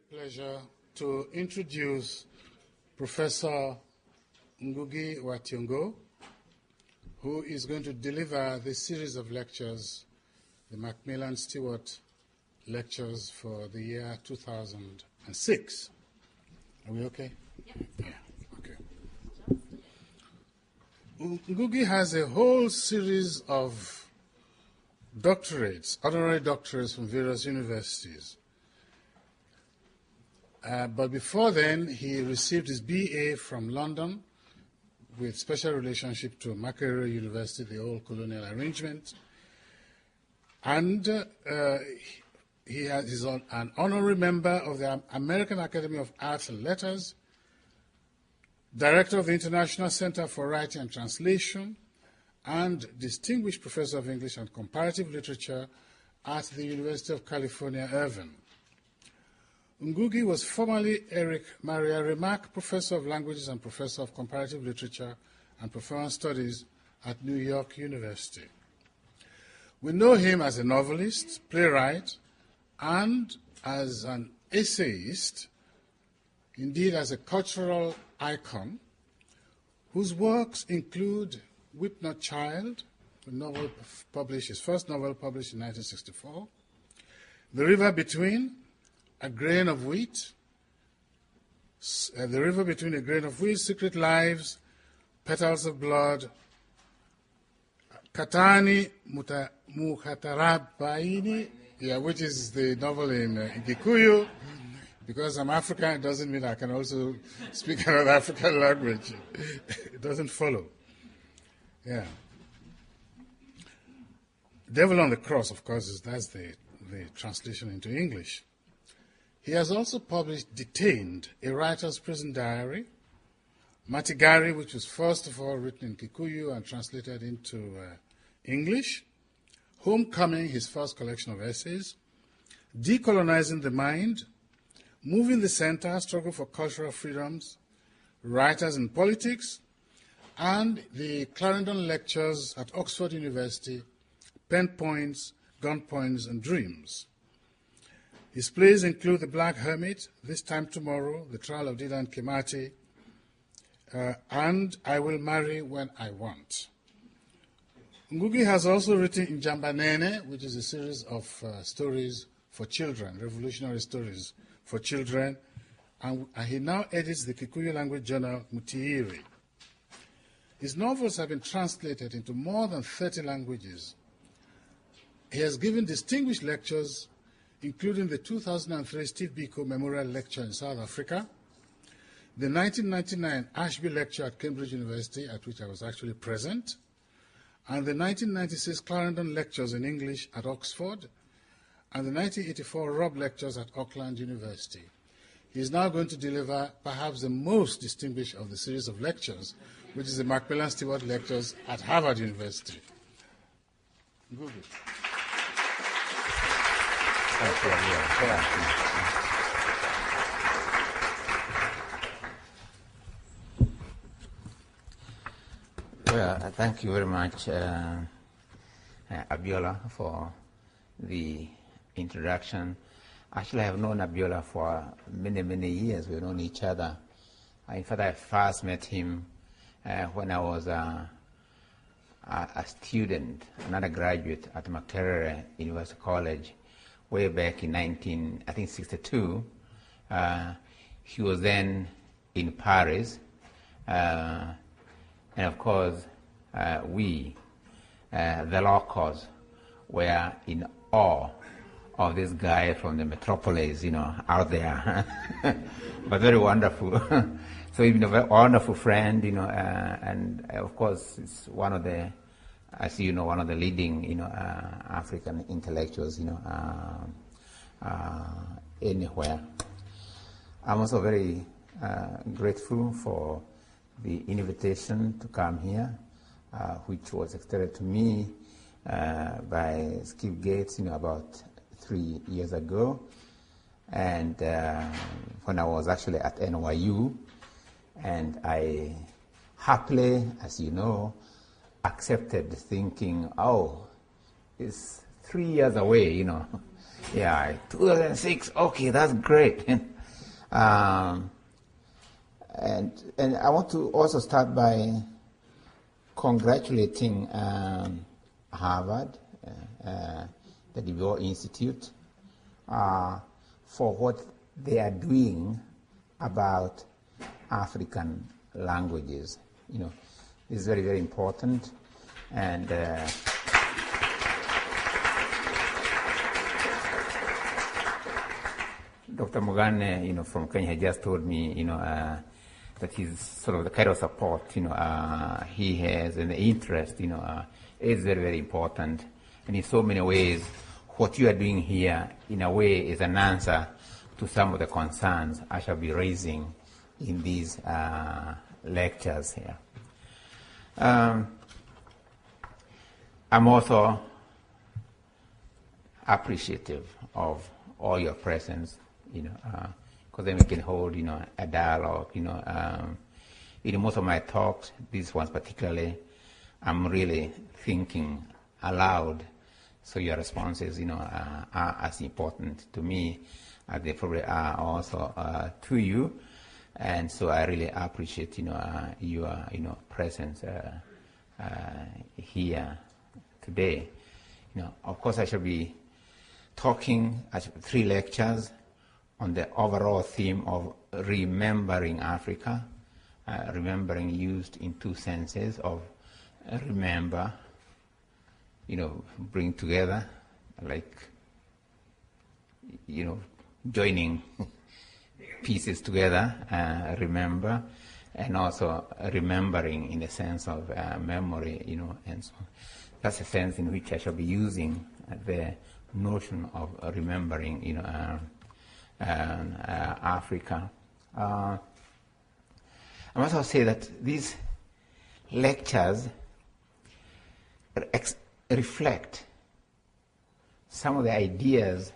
great pleasure to introduce Professor Ngugi wa Thiong'o, who is going to deliver this series of lectures, the Macmillan Stewart Lectures for the year 2006. Are we okay? Yeah. Okay. Ngugi has a whole series of doctorates, honorary doctorates from various universities. But before then, he received his BA from London with special relationship to Makerere University, the old colonial arrangement. And he is an honorary member of the American Academy of Arts and Letters, director of the International Center for Writing and Translation, and distinguished professor of English and Comparative Literature at the University of California, Irvine. Ngugi was formerly Eric Maria Remarque Professor of Languages and Professor of Comparative Literature and Performance Studies at New York University. We know him as a novelist, playwright, and as an essayist, indeed as a cultural icon, whose works include Weep Not Child, his first novel published in 1964, The River Between, A Grain of Wheat, The River Between a Grain of Wheat, Secret Lives, Petals of Blood, Katani Mukhatarabaini, which is the novel in Gikuyu. Because I'm African, it doesn't mean I can also speak another African language. It doesn't follow. Yeah. Devil on the Cross, of course, that's the translation into English. He has also published Detained, a writer's prison diary, Matigari, which was first of all written in Kikuyu and translated into English, Homecoming, his first collection of essays, Decolonizing the Mind, Moving the Center, Struggle for Cultural Freedoms, Writers in Politics, and the Clarendon Lectures at Oxford University, Pen Points, Gun Points, and Dreams. His plays include The Black Hermit, This Time Tomorrow, The Trial of Dedan Kimati, and I Will Marry When I Want. Ngugi has also written Njambanene, which is a series of stories for children, revolutionary stories for children, and he now edits the Kikuyu language journal Mutiiri. His novels have been translated into more than 30 languages. He has given distinguished lectures, including the 2003 Steve Biko Memorial Lecture in South Africa, the 1999 Ashby Lecture at Cambridge University, at which I was actually present, and the 1996 Clarendon Lectures in English at Oxford, and the 1984 Robb Lectures at Auckland University. He is now going to deliver perhaps the most distinguished of the series of lectures, which is the Macmillan Stewart Lectures at Harvard University. Ngugi. Well, thank you very much, Abiola, for the introduction. Actually, I have known Abiola for many, many years. We've known each other. In fact, I first met him when I was a student, another graduate at Makerere University College, way back in 1962. He was then in Paris, and of course, we, the locals, were in awe of this guy from the metropolis, out there. But very wonderful. So he's been a very wonderful friend, and of course, it's one of the, as you know, one of the leading, African intellectuals, anywhere. I'm also very grateful for the invitation to come here, which was extended to me by Skip Gates, about 3 years ago, and when I was actually at NYU, and I happily, as you know, accepted, thinking, oh, it's 3 years away, Yeah, 2006, okay, that's great. And I want to also start by congratulating Harvard, the DeVore Institute, for what they are doing about African languages. You know, this is very, very important. And Dr. Mugane, you know, from Kenya just told me, you know, that he's sort of the kind of support, you know, he has and the interest, you know, is very, very important. And in so many ways, what you are doing here, in a way, is an answer to some of the concerns I shall be raising in these lectures here. I'm also appreciative of all your presence, you know, because then we can hold, you know, a dialogue, you know. In most of my talks, these ones particularly, I'm really thinking aloud, so your responses, you know, are as important to me as they probably are also to you. And so I really appreciate, you know, your, you know, presence here today. You know, of course, I shall be talking at 3 lectures on the overall theme of remembering Africa, remembering used in 2 senses of remember, you know, bring together, like, you know, joining pieces together, remember, and also remembering in the sense of memory, you know, and so on. That's the sense in which I shall be using the notion of remembering, you know, Africa. I must also say that these lectures reflect some of the ideas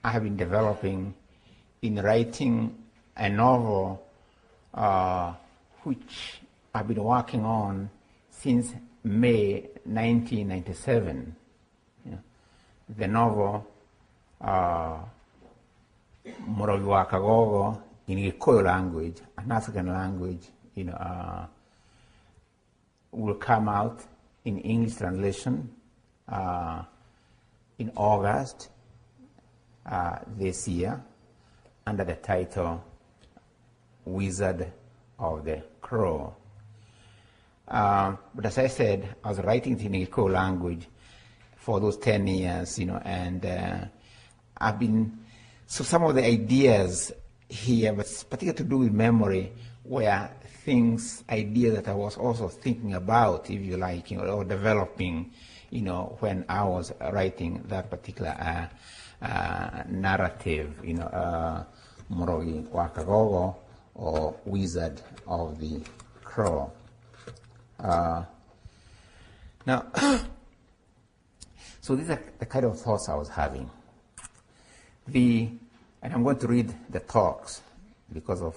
I have been developing in writing a novel which I've been working on since May 1997. You know, the novel Morogi wa Kagogo in Gikuyu language, an African language, you know, will come out in English translation in August this year under the title Wizard of the Crow. But as I said, I was writing in Gikuyu language for those 10 years, you know, and I've been, so some of the ideas here, but particularly to do with memory, were things, ideas that I was also thinking about, if you like, you know, or developing, you know, when I was writing that particular narrative, you know, Morogi wa Kagogo, or Wizard of the Crow. Now, so these are the kind of thoughts I was having. And I'm going to read the talks because of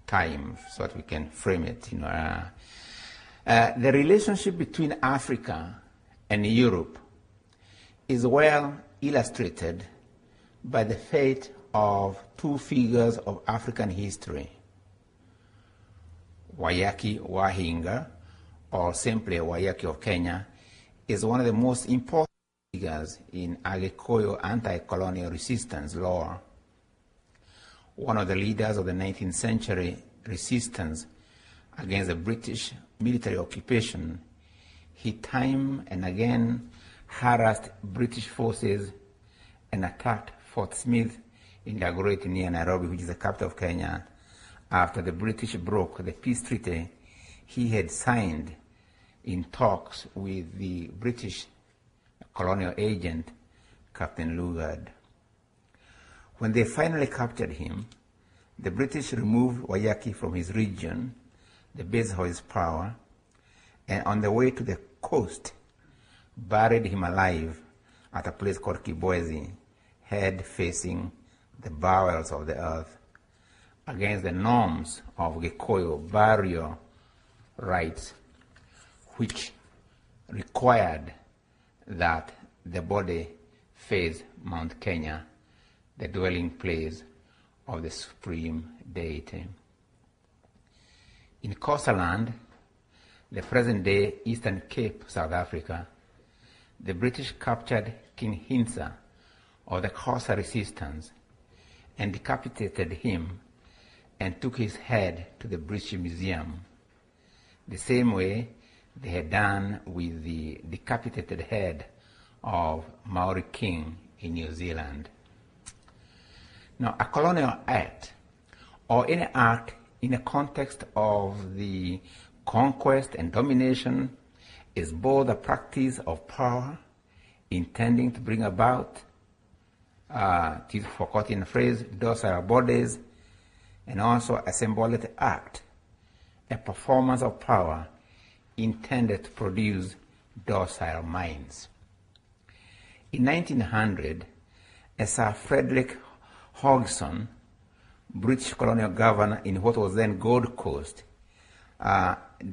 time, so that we can frame it. You know, the relationship between Africa and Europe is well illustrated by the fate of 2 figures of African history. Wayaki Wahinga, or simply Wayaki of Kenya, is one of the most important figures in Agikuyu anti-colonial resistance lore. One of the leaders of the 19th century resistance against the British military occupation, he time and again harassed British forces and attacked Fort Smith in Dagoretti near Nairobi, which is the capital of Kenya, after the British broke the peace treaty he had signed in talks with the British colonial agent, Captain Lugard. When they finally captured him, the British removed Wayaki from his region, the base of his power, and on the way to the coast, buried him alive at a place called Kibwezi, head facing the bowels of the earth, against the norms of Gikuyu burial rites, which required that the body face Mount Kenya, the dwelling place of the supreme deity. In Xhosaland, the present-day Eastern Cape, South Africa, the British captured King Hintsa of the Xhosa resistance and decapitated him and took his head to the British Museum, the same way they had done with the decapitated head of Maori King in New Zealand. Now, a colonial act, or any act in the context of the conquest and domination, is both a practice of power intending to bring about, to use a forgotten phrase, docile bodies, and also a symbolic act, a performance of power intended to produce docile minds. In 1900, Sir Frederick Hodgson, British colonial governor in what was then Gold Coast,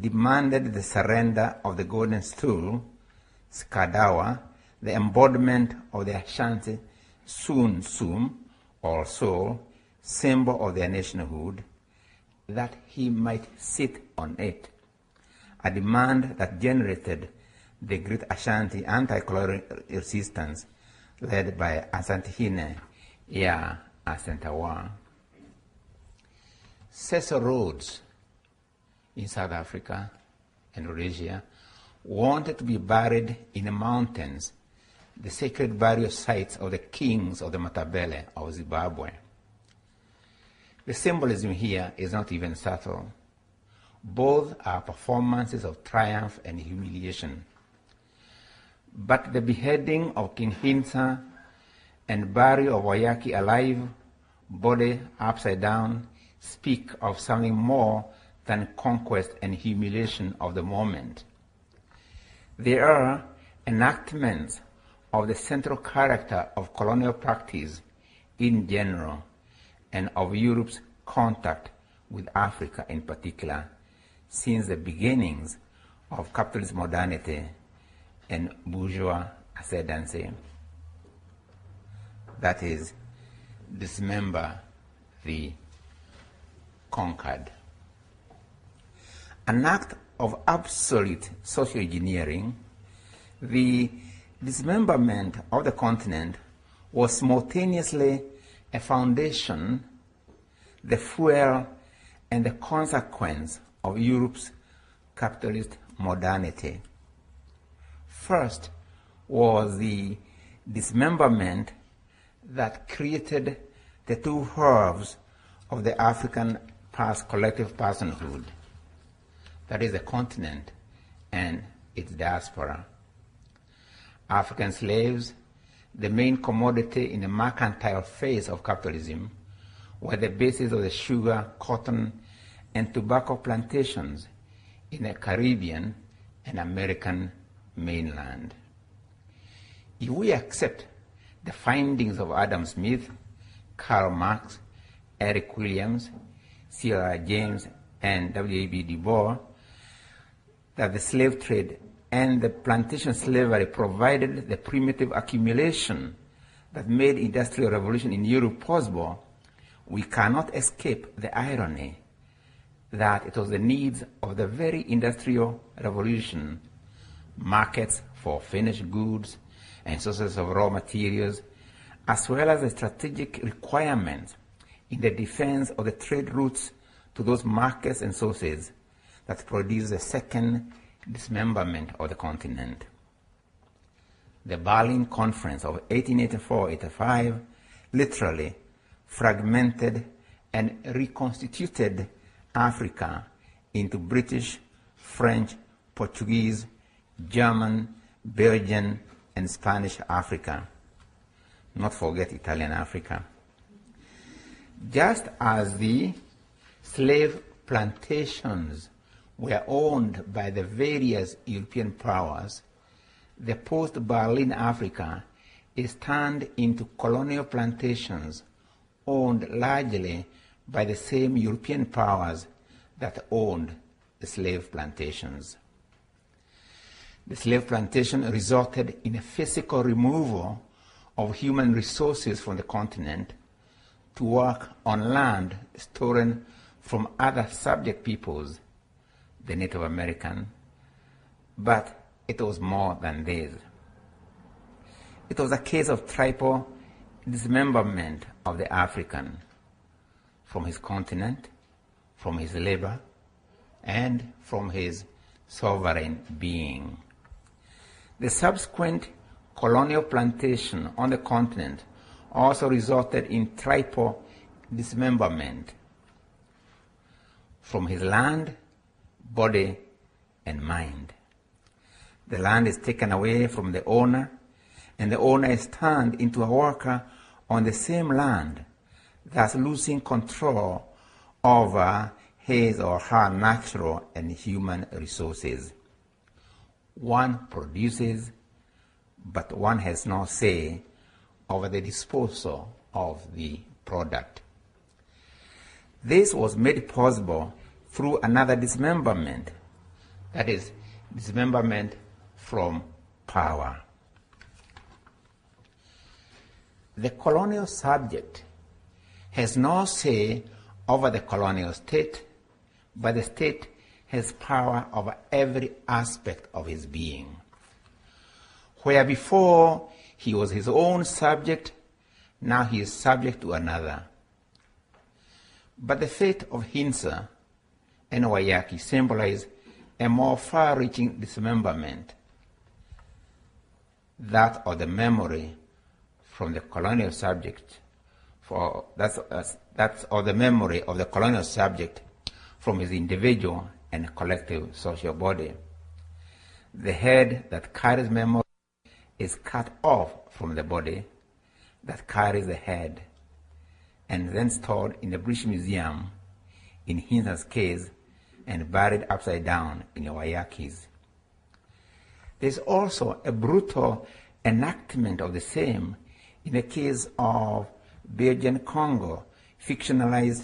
demanded the surrender of the golden stool, Skadawa, the embodiment of the Ashanti Sun Sum, or soul, symbol of their nationhood, that he might sit on it, a demand that generated the great Ashanti anti-colonial resistance led by Asantehene Ya Asantewaa. Cecil Rhodes in South Africa and Rhodesia wanted to be buried in the mountains, the sacred burial sites of the kings of the Matabele of Zimbabwe. The symbolism here is not even subtle. Both are performances of triumph and humiliation. But the beheading of King Hintsa and burial of Wayaki alive, body upside down, speak of something more than conquest and humiliation of the moment. They are enactments of the central character of colonial practice in general, and of Europe's contact with Africa in particular, since the beginnings of capitalist modernity and bourgeois ascendancy. That is, dismember the conquered. An act of absolute social engineering, the dismemberment of the continent was simultaneously a foundation, the fuel, and the consequence of Europe's capitalist modernity. First was the dismemberment that created the two halves of the African past collective personhood, that is the continent and its diaspora. African slaves, the main commodity in the mercantile phase of capitalism, were the basis of the sugar, cotton, and tobacco plantations in the Caribbean and American mainland. If we accept the findings of Adam Smith, Karl Marx, Eric Williams, C.L.R. James, and W.E.B. Du Bois, that the slave trade and the plantation slavery provided the primitive accumulation that made industrial revolution in Europe possible, we cannot escape the irony that it was the needs of the very industrial revolution, markets for finished goods and sources of raw materials, as well as the strategic requirements in the defense of the trade routes to those markets and sources, that produced the second dismemberment of the continent. The Berlin Conference of 1884-85 literally fragmented and reconstituted Africa into British, French, Portuguese, German, Belgian, and Spanish Africa. Not forget Italian Africa. Just as the slave plantations were owned by the various European powers, the post-Berlin Africa is turned into colonial plantations owned largely by the same European powers that owned the slave plantations. The slave plantation resulted in a physical removal of human resources from the continent to work on land stolen from other subject peoples, the Native American, but it was more than this. It was a case of tribal dismemberment of the African from his continent, from his labor, and from his sovereign being. The subsequent colonial plantation on the continent also resulted in tribal dismemberment from his land, body, and mind. The land is taken away from the owner, and the owner is turned into a worker on the same land, thus losing control over his or her natural and human resources. One produces, but one has no say over the disposal of the product. This was made possible through another dismemberment, that is, dismemberment from power. The colonial subject has no say over the colonial state, but the state has power over every aspect of his being. Where before he was his own subject, now he is subject to another. But the fate of Hinsa and Wayaki symbolize a more far-reaching dismemberment, that of the memory from the colonial subject, that's of the memory of the colonial subject from his individual and collective social body. The head that carries memory is cut off from the body that carries the head, and then stored in the British Museum, in Hinsa's case, and buried upside down in Wayaki's. There is also a brutal enactment of the same in the case of Belgian Congo, fictionally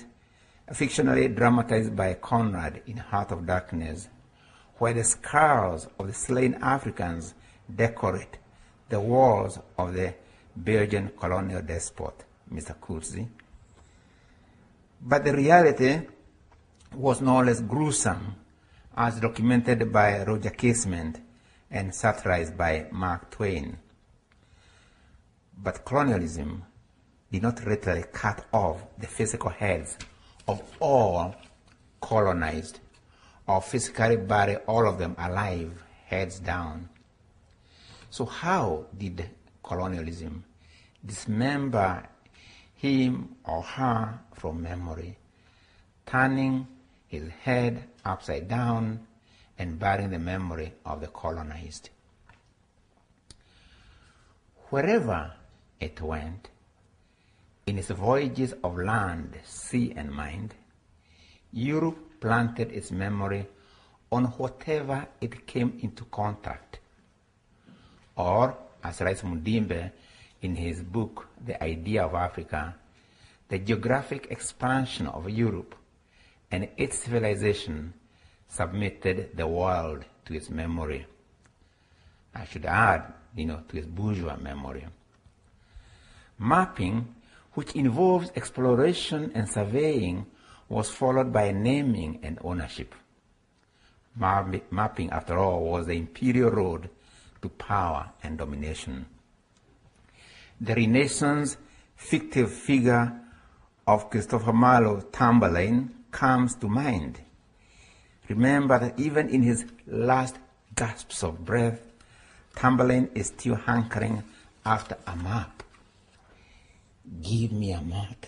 dramatized by Conrad in Heart of Darkness, where the skulls of the slain Africans decorate the walls of the Belgian colonial despot, Mr. Coetzee. But the reality was no less gruesome, as documented by Roger Casement and satirized by Mark Twain. But colonialism did not literally cut off the physical heads of all colonized, or physically bury all of them alive, heads down. So how did colonialism dismember him or her from memory, turning his head upside down and burying the memory of the colonized? Wherever it went, in its voyages of land, sea, and mind, Europe planted its memory on whatever it came into contact. Or, as writes Mudimbe in his book, The Idea of Africa, the geographic expansion of Europe and its civilization submitted the world to its memory. I should add, to its bourgeois memory. Mapping, which involves exploration and surveying, was followed by naming and ownership. Mapping, after all, was the imperial road to power and domination. The Renaissance fictive figure of Christopher Marlowe Tamburlaine comes to mind. Remember that even in his last gasps of breath, Tamburlaine is still hankering after a map. Give me a map,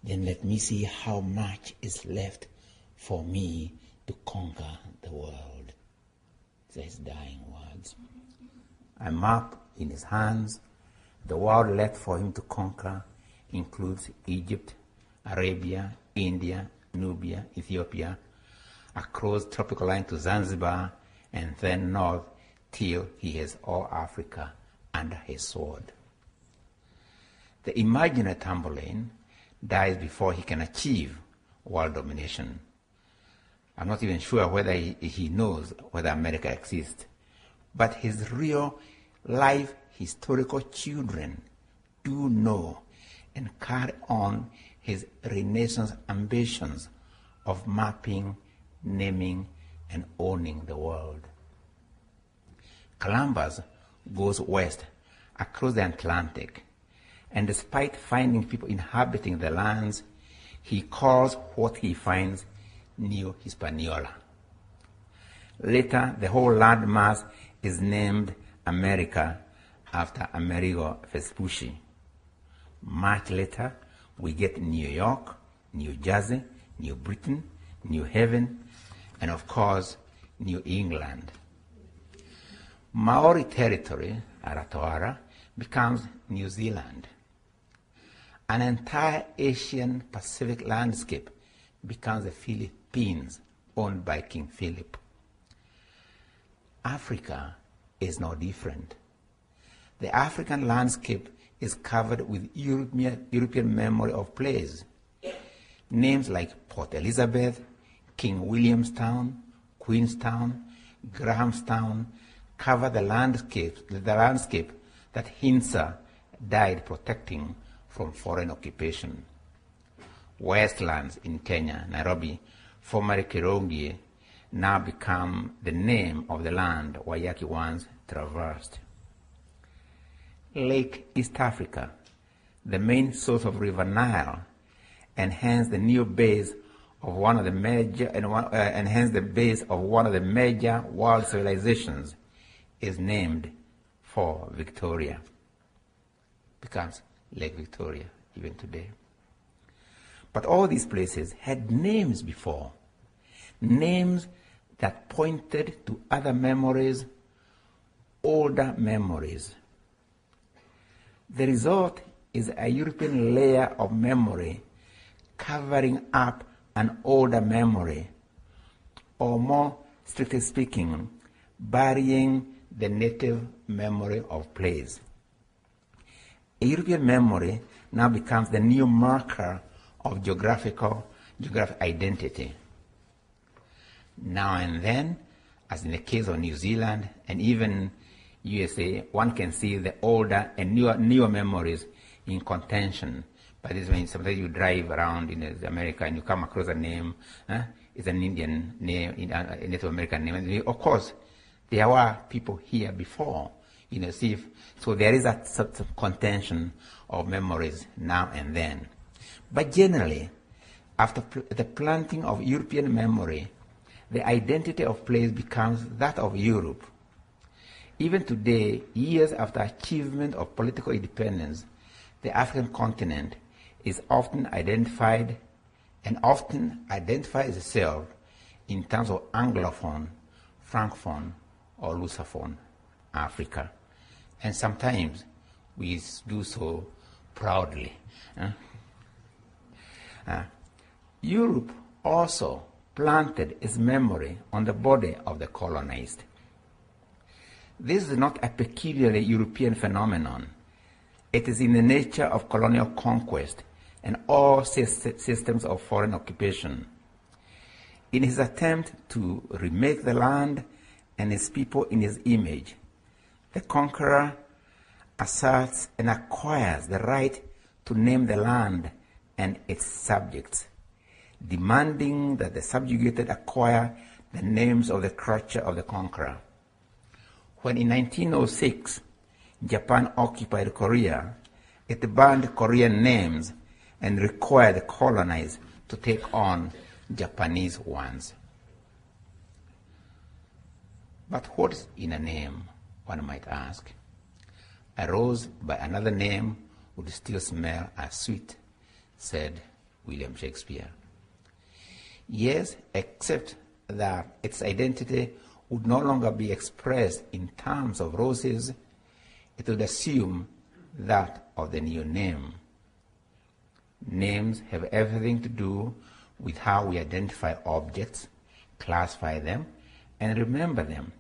then let me see how much is left for me to conquer the world. His dying words. A map in his hands, the world left for him to conquer includes Egypt, Arabia, India, Nubia, Ethiopia, across tropical line to Zanzibar, and then north till he has all Africa under his sword. The imaginary Tamburlaine dies before he can achieve world domination. I'm not even sure whether he knows whether America exists, but his real life historical children do know and carry on his Renaissance ambitions of mapping, naming, and owning the world. Columbus goes west across the Atlantic, and despite finding people inhabiting the lands, he calls what he finds New Hispaniola. Later, the whole landmass is named America after Amerigo Vespucci. Much later, we get New York, New Jersey, New Britain, New Haven, and of course, New England. Maori territory, Aratoara, becomes New Zealand. An entire Asian Pacific landscape becomes the Philippines, owned by King Philip. Africa is no different. The African landscape is covered with European memory of place. Names like Port Elizabeth, King Williamstown, Queenstown, Grahamstown cover the landscape that Hintsa died protecting from foreign occupation. Westlands in Kenya, Nairobi, formerly Kirongi, now become the name of the land Wayaki once traversed. Lake East Africa, the main source of River Nile, and hence the new base of one of the major world civilizations, is named for Victoria. Becomes Lake Victoria even today. But all these places had names before, names that pointed to other memories, older memories. The result is a European layer of memory covering up an older memory, or more strictly speaking, burying the native memory of place. A European memory now becomes the new marker of geographic identity. Now and then, as in the case of New Zealand and even USA, one can see the older and newer memories in contention. But this means sometimes you drive around in America and you come across a name, it's an Indian name, a Native American name. And of course, there were people here before, so there is a sort of contention of memories now and then. But generally, after the planting of European memory, the identity of place becomes that of Europe. Even today, years after achievement of political independence, the African continent is often identified itself in terms of Anglophone, Francophone, or Lusophone Africa. And sometimes we do so proudly. Europe also planted its memory on the body of the colonized. This is not a peculiarly European phenomenon. It is in the nature of colonial conquest and all systems of foreign occupation. In his attempt to remake the land and its people in his image, the conqueror asserts and acquires the right to name the land and its subjects, demanding that the subjugated acquire the names of the culture of the conqueror. When in 1906, Japan occupied Korea, it banned Korean names and required the colonized to take on Japanese ones. But what is in a name, one might ask? A rose by another name would still smell as sweet, said William Shakespeare. Yes, except that its identity would no longer be expressed in terms of roses, it would assume that of the new name. Names have everything to do with how we identify objects, classify them, and remember them.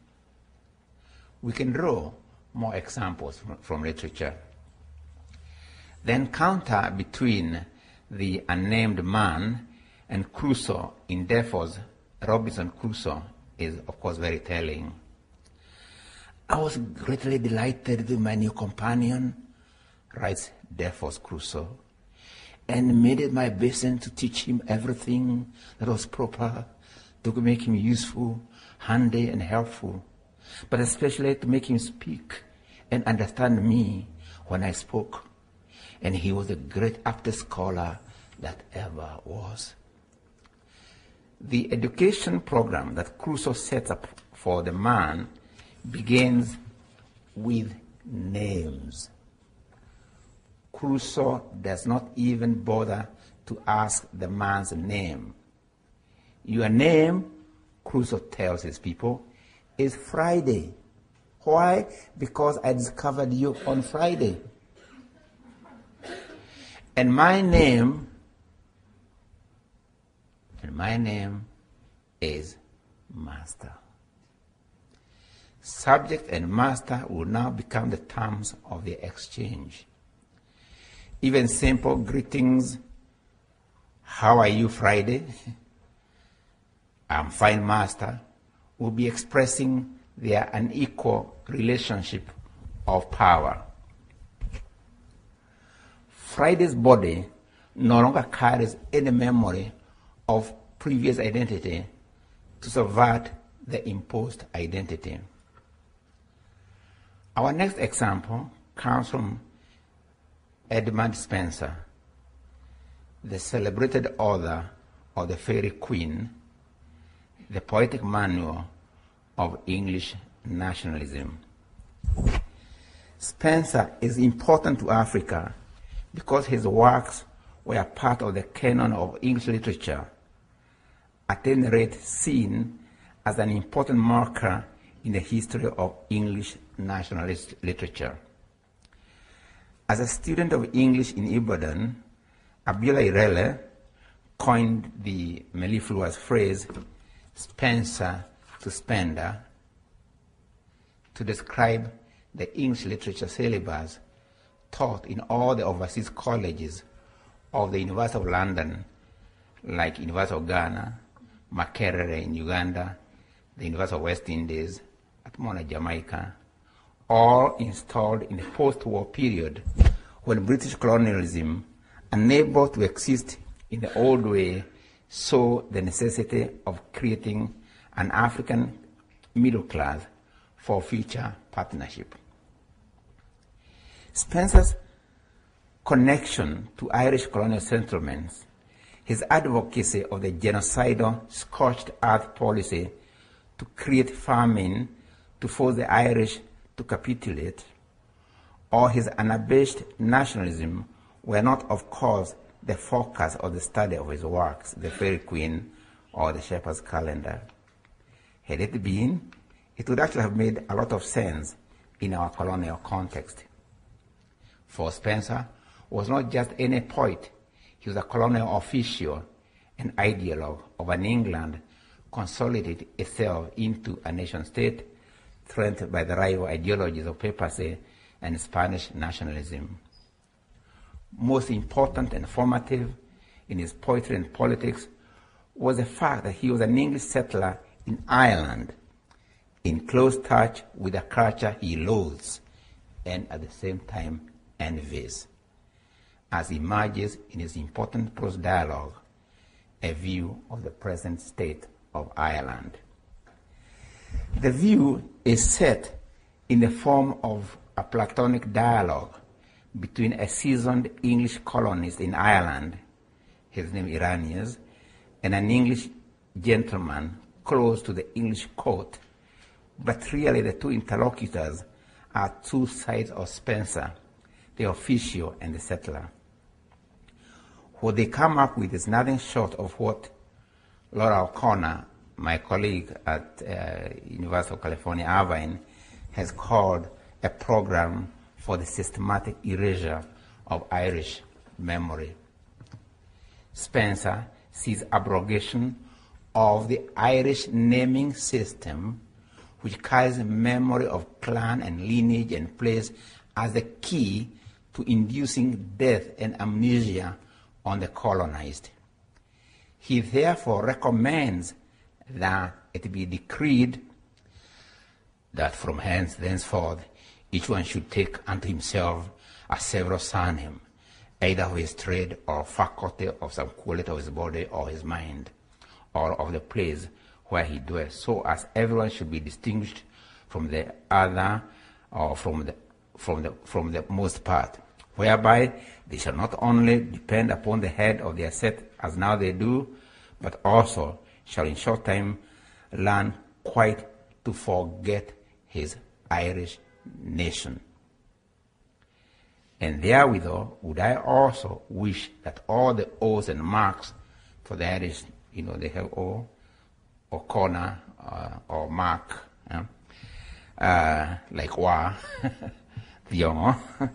We can draw more examples from literature. The encounter between the unnamed man and Crusoe in Defoe's Robinson Crusoe is, of course, very telling. I was greatly delighted with my new companion, writes Defoe's Crusoe. and made it my business to teach him everything that was proper, to make him useful, handy, and helpful, but especially to make him speak and understand me when I spoke. And he was the great aptest scholar that ever was. The education program that Crusoe sets up for the man begins with names. Crusoe does not even bother to ask the man's name. Your name, Crusoe tells his people, is Friday. Why? Because I discovered you on Friday. And my name is Master. Subject and master will now become the terms of the exchange. Even simple greetings, how are you Friday? I'm fine, Master, will be expressing their unequal relationship of power. Friday's body no longer carries any memory of previous identity to subvert the imposed identity. Our next example comes from Edmund Spenser, the celebrated author of The Fairy Queen, the poetic manual of English nationalism. Spenser is important to Africa because his works were part of the canon of English literature, at any rate seen as an important marker in the history of English nationalist literature. As a student of English in Ibadan, Abiola Irele coined the mellifluous phrase Spenser to Spender to describe the English literature syllabus taught in all the overseas colleges of the University of London, like University of Ghana, Makerere in Uganda, the University of West Indies, at Mona, Jamaica, all installed in the post-war period when British colonialism, unable to exist in the old way, saw the necessity of creating an African middle class for future partnership. Spenser's connection to Irish colonial settlements, his advocacy of the genocidal scorched earth policy to create famine to force the Irish to capitulate, or his unabashed nationalism were not, of course, the focus of the study of his works, The Fairy Queen or The Shepherd's Calendar. Had it been, it would actually have made a lot of sense in our colonial context. For Spenser was not just any poet, he was a colonial official, an ideologue of an England consolidated itself into a nation-state threatened by the rival ideologies of papacy and Spanish nationalism. Most important and formative in his poetry and politics was the fact that he was an English settler in Ireland, in close touch with a culture he loathes and at the same time envies, as emerges in his important prose dialogue, A View of the Present State of Ireland. The view is set in the form of a Platonic dialogue between a seasoned English colonist in Ireland, his name Irenaeus, and an English gentleman close to the English court, but really the two interlocutors are two sides of Spenser, the official and the settler. What they come up with is nothing short of what Laura O'Connor, my colleague at University of California, Irvine, has called a program for the systematic erasure of Irish memory. Spenser sees abrogation of the Irish naming system, which carries memory of clan and lineage and place as the key to inducing death and amnesia on the colonized. He therefore recommends that it be decreed that from henceforth each one should take unto himself a several surname, either of his trade or faculty of some quality of his body or his mind, or of the place where he dwells, so as everyone should be distinguished from the other, or from the most part, whereby they shall not only depend upon the head of their set as now they do, but also shall in short time learn quite to forget his Irish nation. And therewithal would I also wish that all the O's and marks for the Irish, they have O, or corner, or mark, like Wa, Thiong'o.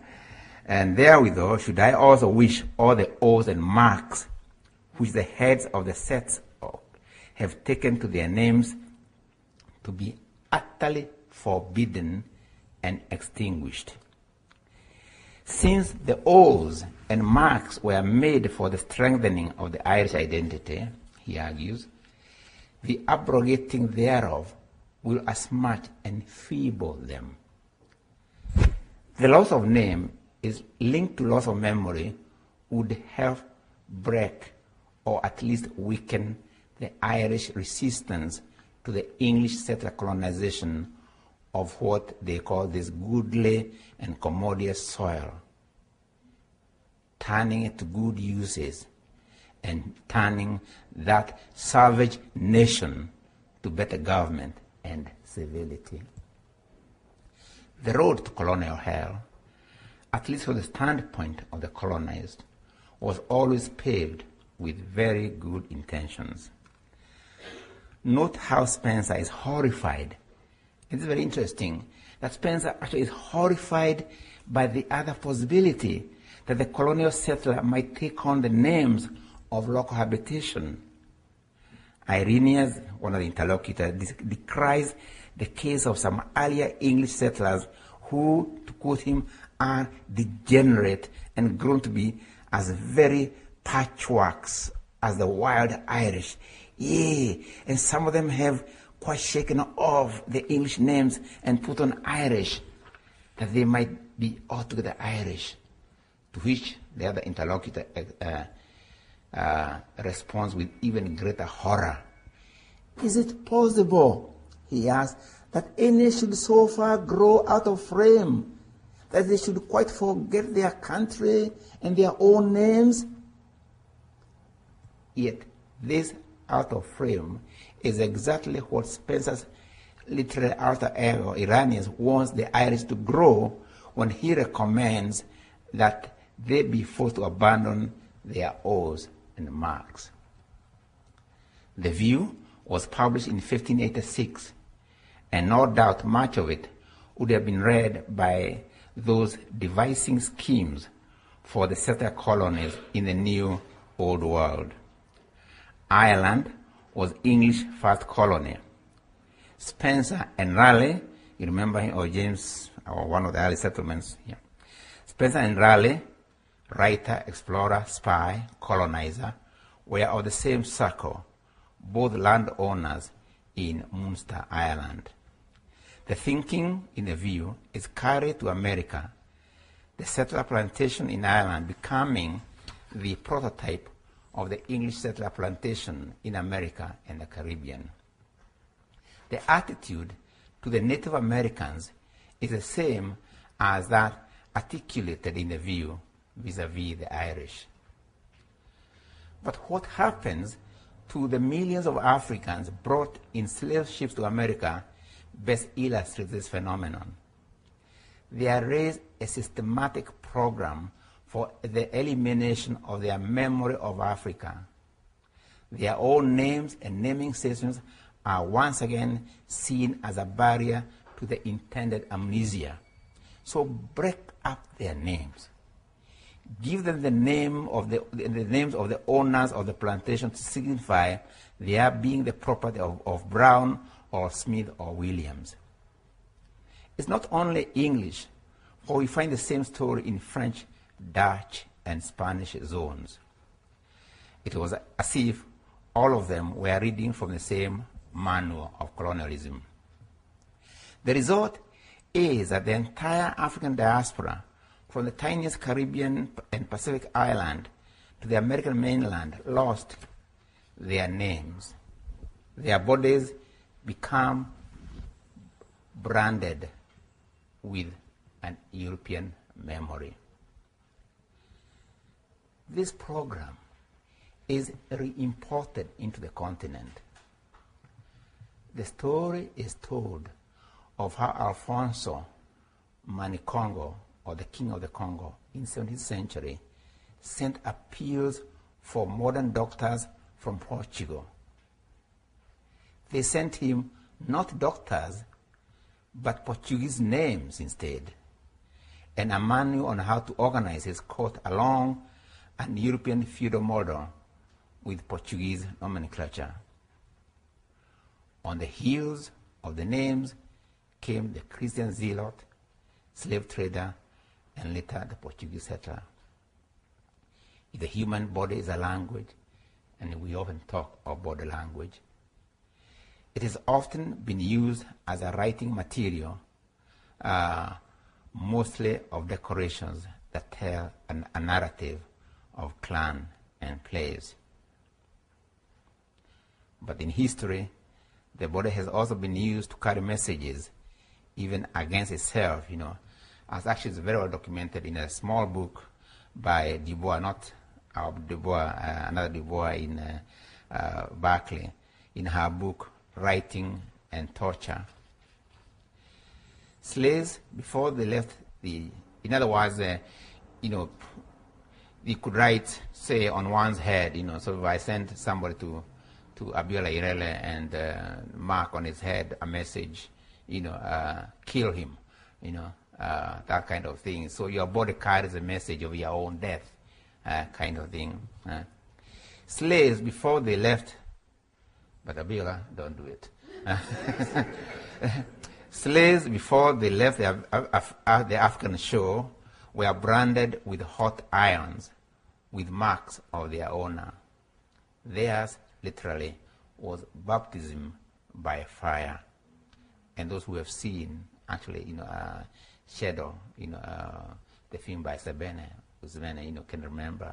And therewithal should I also wish all the O's and marks which the heads of the sets have taken to their names to be utterly forbidden and extinguished. Since the O's and marks were made for the strengthening of the Irish identity, he argues, the abrogating thereof will as much enfeeble them. The loss of name is linked to loss of memory would help break or at least weaken the Irish resistance to the English settler colonization of what they call this goodly and commodious soil, turning it to good uses and turning that savage nation to better government and civility. The road to colonial hell, at least from the standpoint of the colonized, was always paved with very good intentions. Note how Spencer is horrified. It's very interesting that Spencer actually is horrified by the other possibility that the colonial settler might take on the names of local habitation. Irenaeus, one of the interlocutors, decries the case of some earlier English settlers who, to quote him, are degenerate and grown to be as very patchworks as the wild Irish. Yea, and some of them have quite shaken off the English names and put on Irish, that they might be altogether Irish. To which the other interlocutor responds with even greater horror. Is it possible, he asks, that any should so far grow out of frame that they should quite forget their country and their own names? Yet this out of frame is exactly what Spencer's literary alter ego, Irenaeus, wants the Irish to grow when he recommends that they be forced to abandon their O's and marks. The View was published in 1586, and no doubt much of it would have been read by those devising schemes for the settler colonies in the new Old World. Ireland was English first colony. Spencer and Raleigh, you remember him, or James, or one of the early settlements here. Spencer and Raleigh, writer, explorer, spy, colonizer, were of the same circle, both landowners in Munster, Ireland. The thinking in the View is carried to America, the settler plantation in Ireland becoming the prototype of the English settler plantation in America and the Caribbean. The attitude to the Native Americans is the same as that articulated in the View vis-à-vis the Irish. But what happens to the millions of Africans brought in slave ships to America best illustrates this phenomenon. There is a systematic program for the elimination of their memory of Africa. Their own names and naming systems are once again seen as a barrier to the intended amnesia. So break up their names. Give them the names of the owners of the plantation to signify their being the property of Brown or Smith or Williams. It's not only English, for we find the same story in French, Dutch, and Spanish zones. It was as if all of them were reading from the same manual of colonialism. The result is that the entire African diaspora from the tiniest Caribbean and Pacific island to the American mainland lost their names. Their bodies become branded with an European memory. This program is re-imported into the continent. The story is told of how Alfonso Manicongo, or the King of the Congo, in the 17th century, sent appeals for modern doctors from Portugal. They sent him not doctors, but Portuguese names instead, and a manual on how to organize his court along an European feudal model with Portuguese nomenclature. On the heels of the names came the Christian zealot, slave trader, and later the Portuguese settler. The human body is a language, and we often talk of body language. It has often been used as a writing material, mostly of decorations that tell a narrative of clan and place. But in history, the body has also been used to carry messages, even against itself, as actually is very well documented in a small book by Du Bois, not our Du Bois, another Du Bois in Berkeley, in her book, Writing and Torture. Slaves, before they left in other words, they could write, say, on one's head, so if I sent somebody to Abiola Irele and mark on his head a message, kill him, that kind of thing. So your body carries a message of your own death, kind of thing. Slaves, before they left, but Abiola, don't do it. Slaves, before they left the African shore, were branded with hot irons, with marks of their owner. Theirs, literally, was baptism by fire. And those who have seen, actually, Shadow, the film by Sabene, can remember,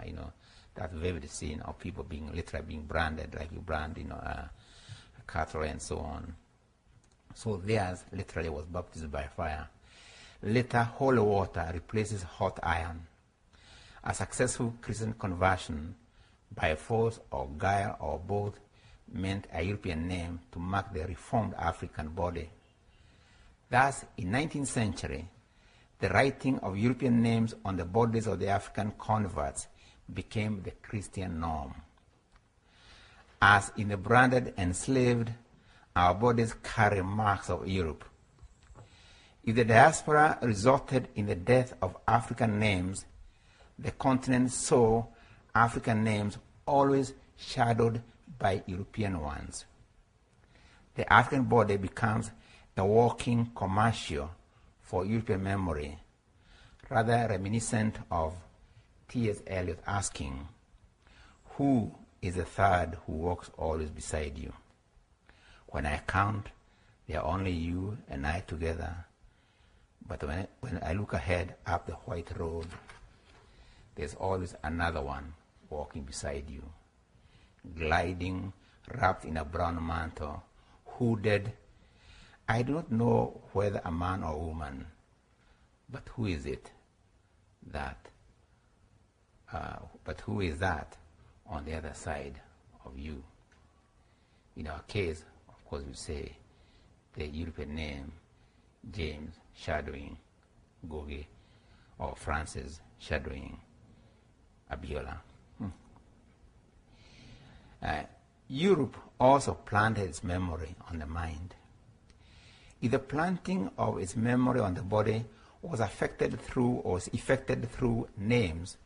that vivid scene of people being literally being branded, like you brand, cattle and so on. So theirs literally was baptism by fire. Later, holy water replaces hot iron. A successful Christian conversion by force or guile or both meant a European name to mark the reformed African body. Thus, in the 19th century, the writing of European names on the bodies of the African converts became the Christian norm. As in the branded enslaved, our bodies carry marks of Europe. If the diaspora resulted in the death of African names, the continent saw African names always shadowed by European ones. The African body becomes a walking commercial for European memory, rather reminiscent of T.S. Eliot asking, "Who is the third who walks always beside you? When I count, they are only you and I together. But when I look ahead up the white road, there's always another one walking beside you, gliding, wrapped in a brown mantle, hooded. I do not know whether a man or woman, but who is it that? But who is that on the other side of you?" In our case, of course, we say the European name, James shadowing Ngugi, or Francis shadowing Abiola. Europe also planted its memory on the mind. If the planting of its memory on the body was affected through or was effected through names,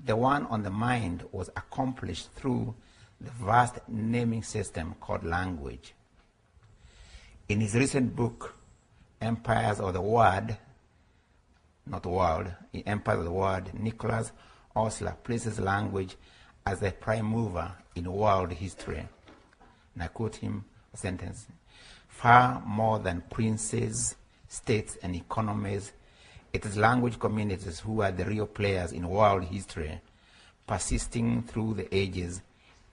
the one on the mind was accomplished through the vast naming system called language. In his recent book, Empires of the Word, not world, in Empires of the Word, Nicholas Osler places language as the prime mover in world history. And I quote him a sentence: "Far more than princes, states, and economies, It is language communities who are the real players in world history, persisting through the ages,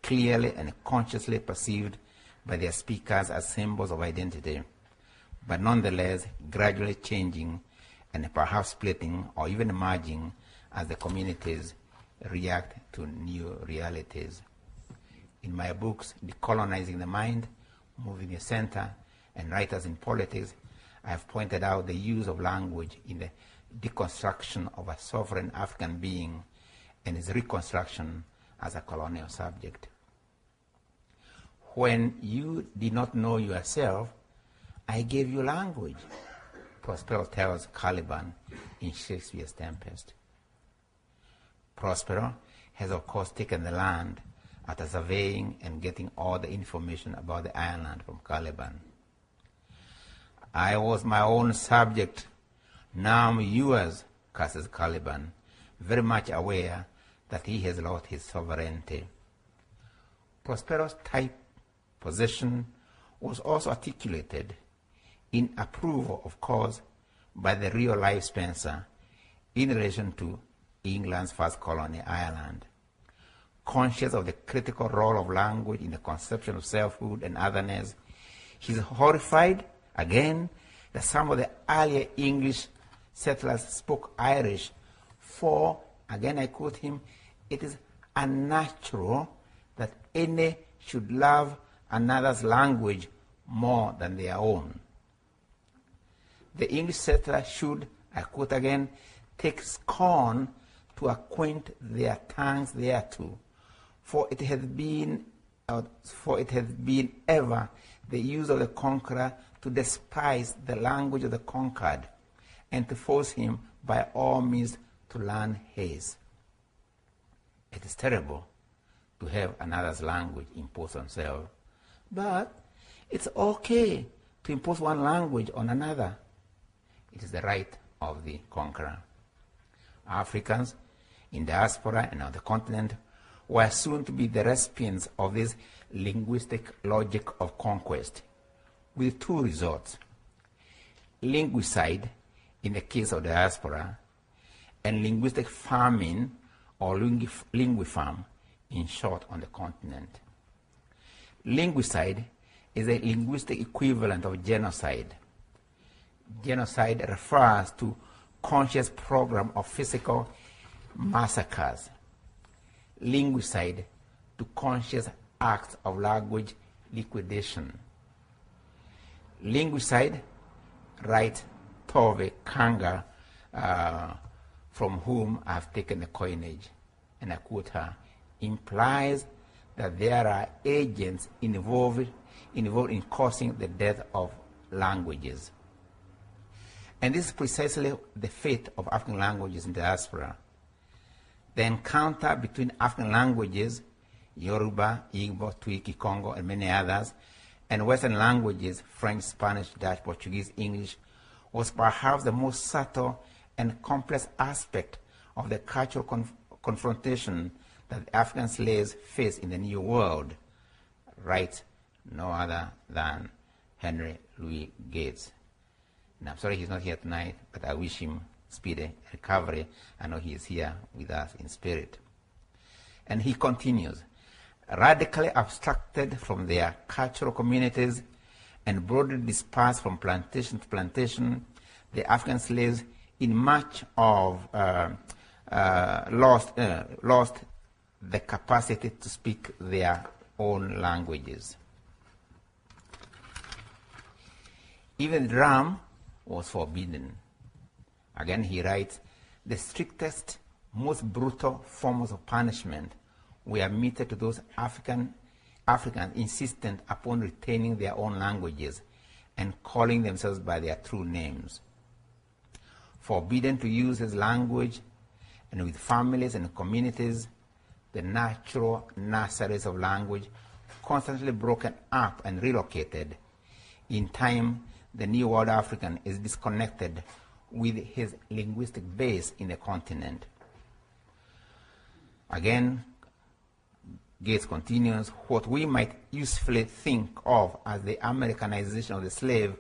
clearly and consciously perceived by their speakers as symbols of identity, but nonetheless gradually changing and perhaps splitting or even merging as the communities react to new realities. In my books, Decolonizing the Mind, Moving the Center, and Writers in Politics, I have pointed out the use of language in the deconstruction of a sovereign African being and its reconstruction as a colonial subject. When you did not know yourself, I gave you language, Prospero tells Caliban in Shakespeare's Tempest. Prospero has of course taken the land after surveying and getting all the information about the island from Caliban. I was my own subject, now I'm yours, curses Caliban, very much aware that he has lost his sovereignty. Prospero's type position was also articulated in approval, of course, by the real-life Spencer in relation to England's first colony, Ireland. Conscious of the critical role of language in the conception of selfhood and otherness, he is horrified, again, that some of the earlier English settlers spoke Irish, for, again I quote him, it is unnatural that any should love another's language more than their own. The English settler should, I quote again, take scorn to acquaint their tongues thereto, for it has been ever the use of the conqueror to despise the language of the conquered, and to force him by all means to learn his. It is terrible to have another's language imposed on self, but it's okay to impose one language on another. It is the right of the conqueror. Africans in diaspora and on the continent were soon to be the recipients of this linguistic logic of conquest, with two results: linguicide in the case of diaspora, and linguistic farming or linguifarm, in short, on the continent. Linguicide is a linguistic equivalent of genocide. Genocide refers to conscious program of physical massacres. Linguicide to conscious acts of language liquidation. Linguicide, writes Tove Kanga, from whom I have taken the coinage, and I quote her, implies that there are agents involved in causing the death of languages. And this is precisely the fate of African languages in diaspora. The encounter between African languages, Yoruba, Igbo, Twi, Kikongo, and many others, and Western languages, French, Spanish, Dutch, Portuguese, English, was perhaps the most subtle and complex aspect of the cultural confrontation that African slaves faced in the New World, writes no other than Henry Louis Gates. And I'm sorry he's not here tonight, but I wish him speedy recovery. I know he is here with us in spirit. And he continues, radically abstracted from their cultural communities and broadly dispersed from plantation to plantation, the African slaves in much of lost the capacity to speak their own languages. Even drum was forbidden. Again, he writes, the strictest, most brutal forms of punishment were meted to those Africans insistent upon retaining their own languages and calling themselves by their true names. Forbidden to use his language, and with families and communities, the natural nurseries of language constantly broken up and relocated. In time, the New World African is disconnected with his linguistic base in the continent. Again, Gates continues, what we might usefully think of as the Americanization of the slave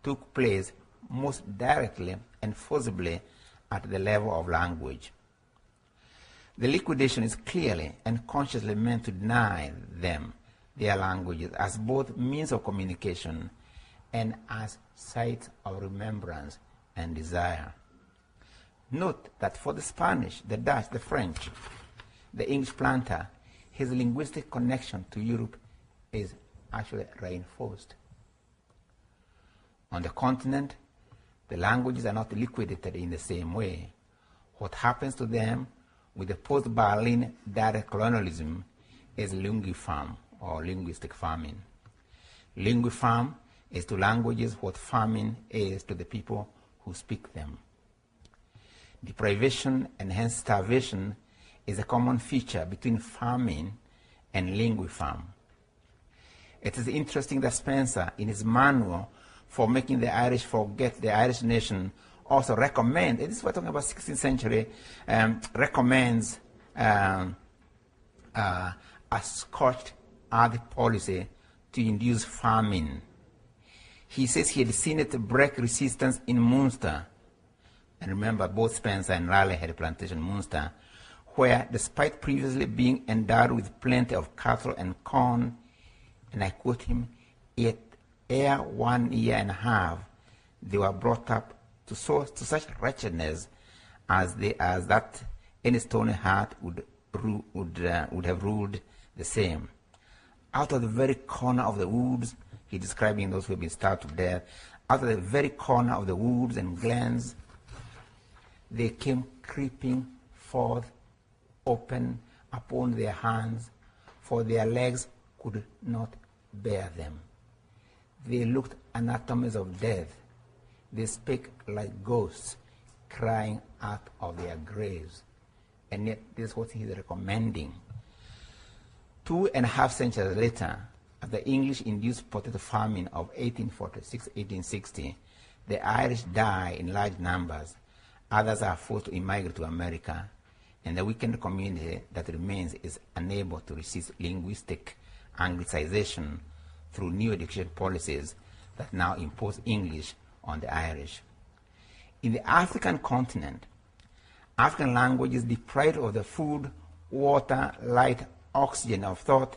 took place most directly and forcibly at the level of language. The liquidation is clearly and consciously meant to deny them their languages as both means of communication and as sites of remembrance and desire. Note that for the Spanish, the Dutch, the French, the English planter, his linguistic connection to Europe is actually reinforced. On the continent, the languages are not liquidated in the same way. What happens to them with the post-Berlin direct colonialism is linguifam, or linguistic famine. Linguifam is to languages what famine is to the people who speak them. Deprivation and hence starvation is a common feature between famine and linguifam. It is interesting that Spencer, in his manual for making the Irish forget the Irish nation, also recommends, and this is we're talking about 16th century, recommends a scorched earth policy to induce famine. He says he had seen it break resistance in Munster. And remember, both Spencer and Raleigh had a plantation in Munster, where, despite previously being endowed with plenty of cattle and corn, and I quote him, yet ere 1 year and a half, they were brought up to such wretchedness as that any stony heart would have ruled the same. Out of the very corner of the woods, he describing those who have been starved to death, out of the very corner of the woods and glens, they came creeping forth, open upon their hands, for their legs could not bear them. They looked anatomies of death. They spake like ghosts, crying out of their graves. And yet this is what he is recommending. 2.5 centuries later, after the English-induced potato famine of 1846-1860, the Irish die in large numbers. Others are forced to immigrate to America, and the weakened community that remains is unable to resist linguistic anglicization through new education policies that now impose English on the Irish. In the African continent, African languages deprived of the food, water, light, oxygen of thought,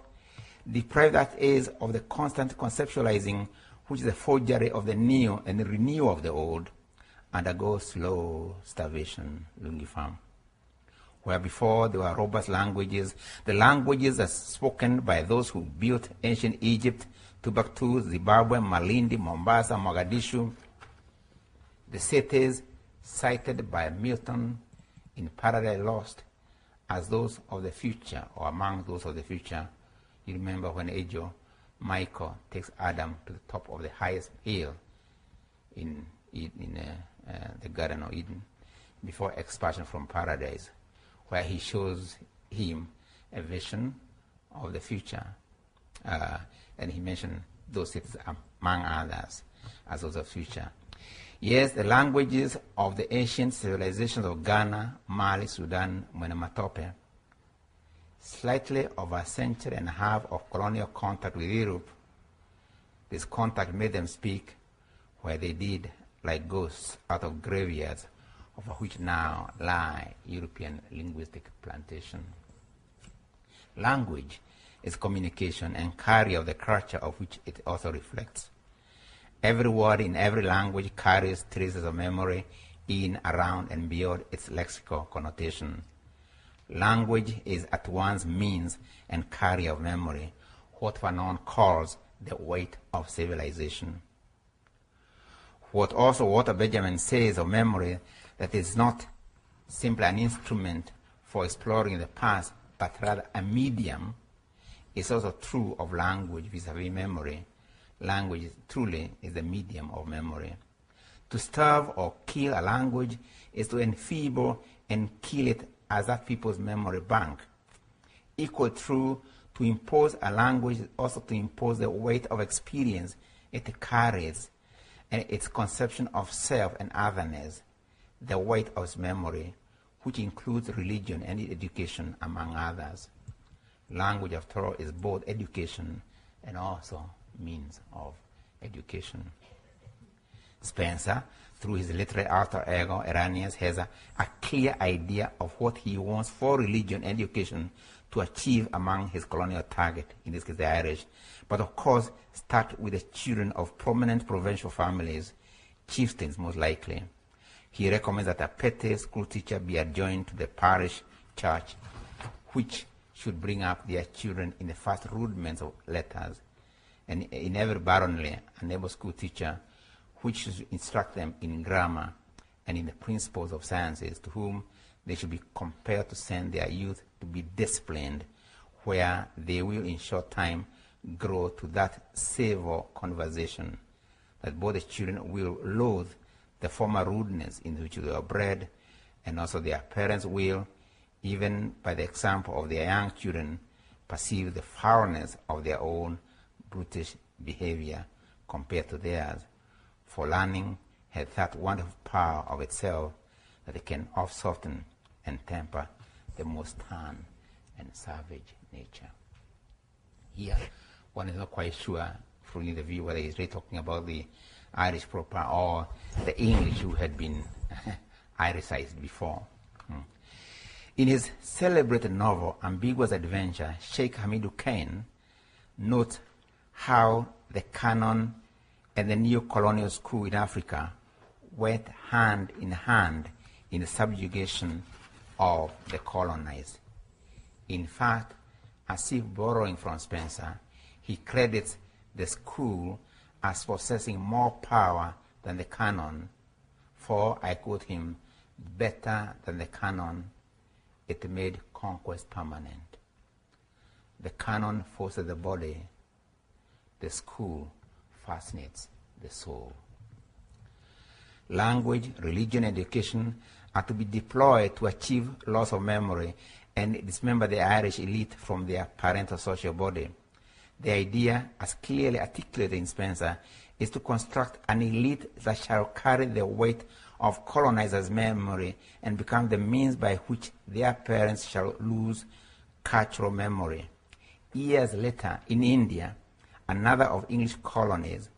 deprived that is of the constant conceptualizing, which is the forgery of the new and the renewal of the old, undergo slow starvation, lungifam. Where before there were robust languages, the languages as spoken by those who built ancient Egypt, Timbuktu, Zimbabwe, Malindi, Mombasa, Mogadishu, the cities cited by Milton in Paradise Lost as those of the future, or among those of the future. You remember when Michael takes Adam to the top of the highest hill in the Garden of Eden before expulsion from paradise, where he shows him a vision of the future. And he mentioned those cities among others as those of future. Yes, the languages of the ancient civilizations of Ghana, Mali, Sudan, Mwenamatope, slightly over a century and a half of colonial contact with Europe, this contact made them speak where they did like ghosts out of graveyards, over which now lie European linguistic plantation. Language is communication and carrier of the culture of which it also reflects. Every word in every language carries traces of memory in, around, and beyond its lexical connotation. Language is at once means and carrier of memory, what Fanon calls the weight of civilization. What Walter Benjamin says of memory, that it's not simply an instrument for exploring the past, but rather a medium, is also true of language vis-a-vis memory. Language truly is the medium of memory. To starve or kill a language is to enfeeble and kill it as that people's memory bank. Equal true, to impose a language is also to impose the weight of experience it carries and its conception of self and otherness, the weight of its memory, which includes religion and education, among others. Language, after all, is both education and also means of education. Spencer, through his literary alter ego, Iranians, has a clear idea of what he wants for religion and education to achieve among his colonial target, in this case the Irish, but of course start with the children of prominent provincial families, chieftains most likely. He recommends that a petty school teacher be adjoined to the parish church, which should bring up their children in the first rudiments of letters, and in every baronry, an able school teacher which should instruct them in grammar and in the principles of sciences, to whom they should be compelled to send their youth to be disciplined, where they will in short time grow to that savor conversation, that both the children will loathe the former rudeness in which they were bred, and also their parents will, even by the example of their young children, perceive the foulness of their own brutish behavior compared to theirs. For learning has that wonderful power of itself that it can soften and temper the most stern and savage nature. Here, one is not quite sure from the view whether he's really talking about the Irish proper or the English who had been Iricized before. In his celebrated novel, Ambiguous Adventure, Sheikh Hamidou Kane notes how the canon and the new colonial school in Africa went hand in hand in the subjugation of the colonized. In fact, as if borrowing from Spencer, he credits the school as possessing more power than the canon, for, I quote him, better than the canon, it made conquest permanent. The canon forces the body, the school fascinates the soul. Language, religion, and education are to be deployed to achieve loss of memory and dismember the Irish elite from their parental social body. The idea, as clearly articulated in Spencer, is to construct an elite that shall carry the weight of colonizers' memory and become the means by which their parents shall lose cultural memory. Years later, in India, another of English colonies,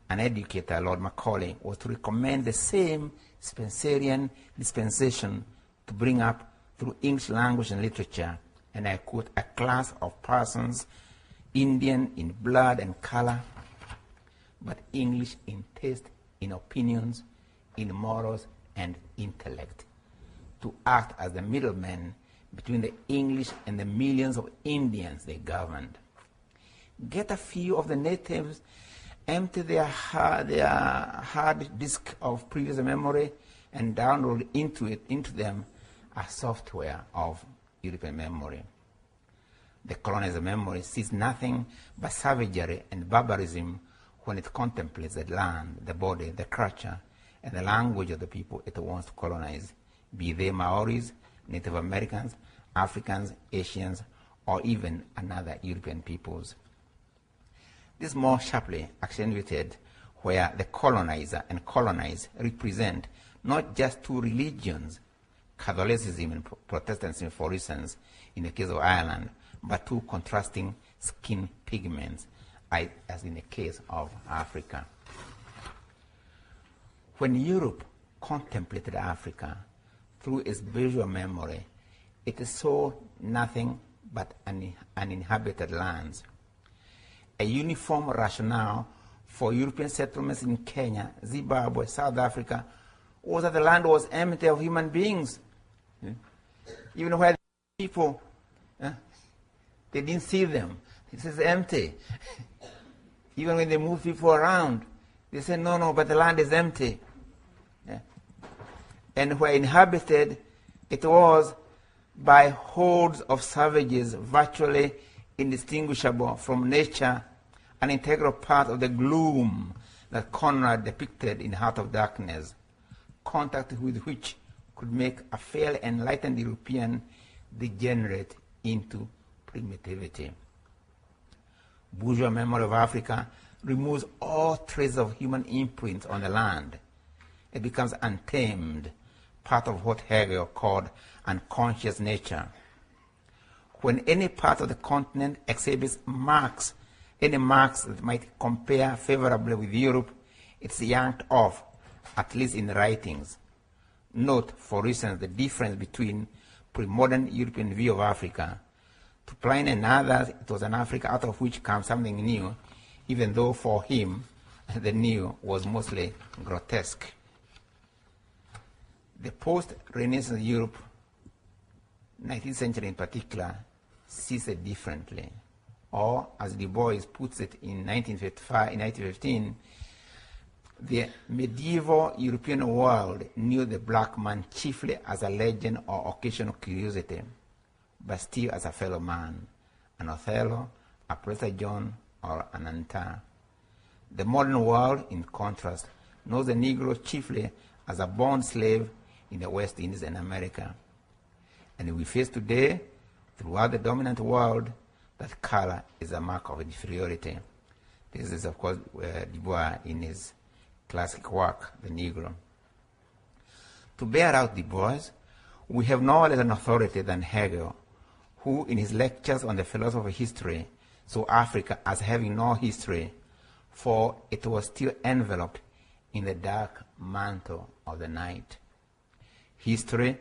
an educator, Lord Macaulay, was to recommend the same Spencerian dispensation to bring up through English language and literature, and I quote, a class of persons, Indian in blood and color, but English in taste, in opinions, in morals, and intellect, to act as the middlemen between the English and the millions of Indians they governed. Get a few of the natives, empty their hard disk of previous memory, and download into them a software of European memory. The colonizer memory sees nothing but savagery and barbarism when it contemplates the land, the body, the culture, and the language of the people it wants to colonize, be they Maoris, Native Americans, Africans, Asians, or even another European peoples. This is more sharply accentuated where the colonizer and colonized represent not just two religions, Catholicism and Protestantism, for instance, in the case of Ireland, but two contrasting skin pigments, as in the case of Africa. When Europe contemplated Africa through its visual memory, it saw nothing but uninhabited lands. A uniform rationale for European settlements in Kenya, Zimbabwe, South Africa was that the land was empty of human beings. Even where people, they didn't see them. It is empty. Even when they move people around, they say, no, but the land is empty. And where inhabited, it was by hordes of savages virtually indistinguishable from nature, an integral part of the gloom that Conrad depicted in Heart of Darkness, contact with which could make a fairly enlightened European degenerate into primitivity. Bourgeois memory of Africa removes all traces of human imprint on the land. It becomes untamed, part of what Hegel called unconscious nature. When any part of the continent exhibits any marks that might compare favorably with Europe, it's yanked off at least in writings. Note, for instance, the difference between pre-modern European view of Africa. To Pliny and others, it was an Africa out of which comes something new, even though for him the new was mostly grotesque. The post-Renaissance Europe, 19th century in particular, sees it differently. Or, as Du Bois puts it in 1915, the medieval European world knew the black man chiefly as a legend or occasional curiosity, but still as a fellow man, an Othello, a Prester John, or an Antar. The modern world, in contrast, knows the Negro chiefly as a bond slave in the West Indies and America. And we face today, throughout the dominant world, that color is a mark of inferiority. This is, of course, Du Bois in his classic work, The Negro. To bear out Du Bois, we have no less an authority than Hegel, who in his lectures on the philosophy of history saw Africa as having no history, for it was still enveloped in the dark mantle of the night. History,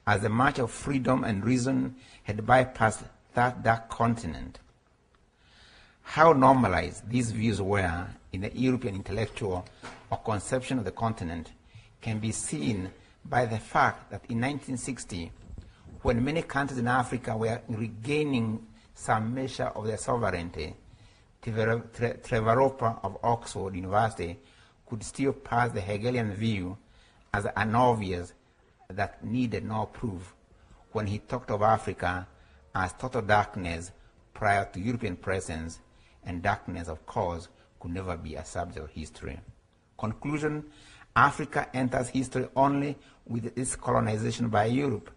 as the march of freedom and reason had bypassed that dark continent. How normalized these views were in the European intellectual or conception of the continent can be seen by the fact that in 1960, when many countries in Africa were regaining some measure of their sovereignty, Trevaropa of Oxford University could still pass the Hegelian view as an obvious that needed no proof when he talked of Africa as total darkness prior to European presence, and darkness, of course, could never be a subject of history. Conclusion, Africa enters history only with its colonization by Europe.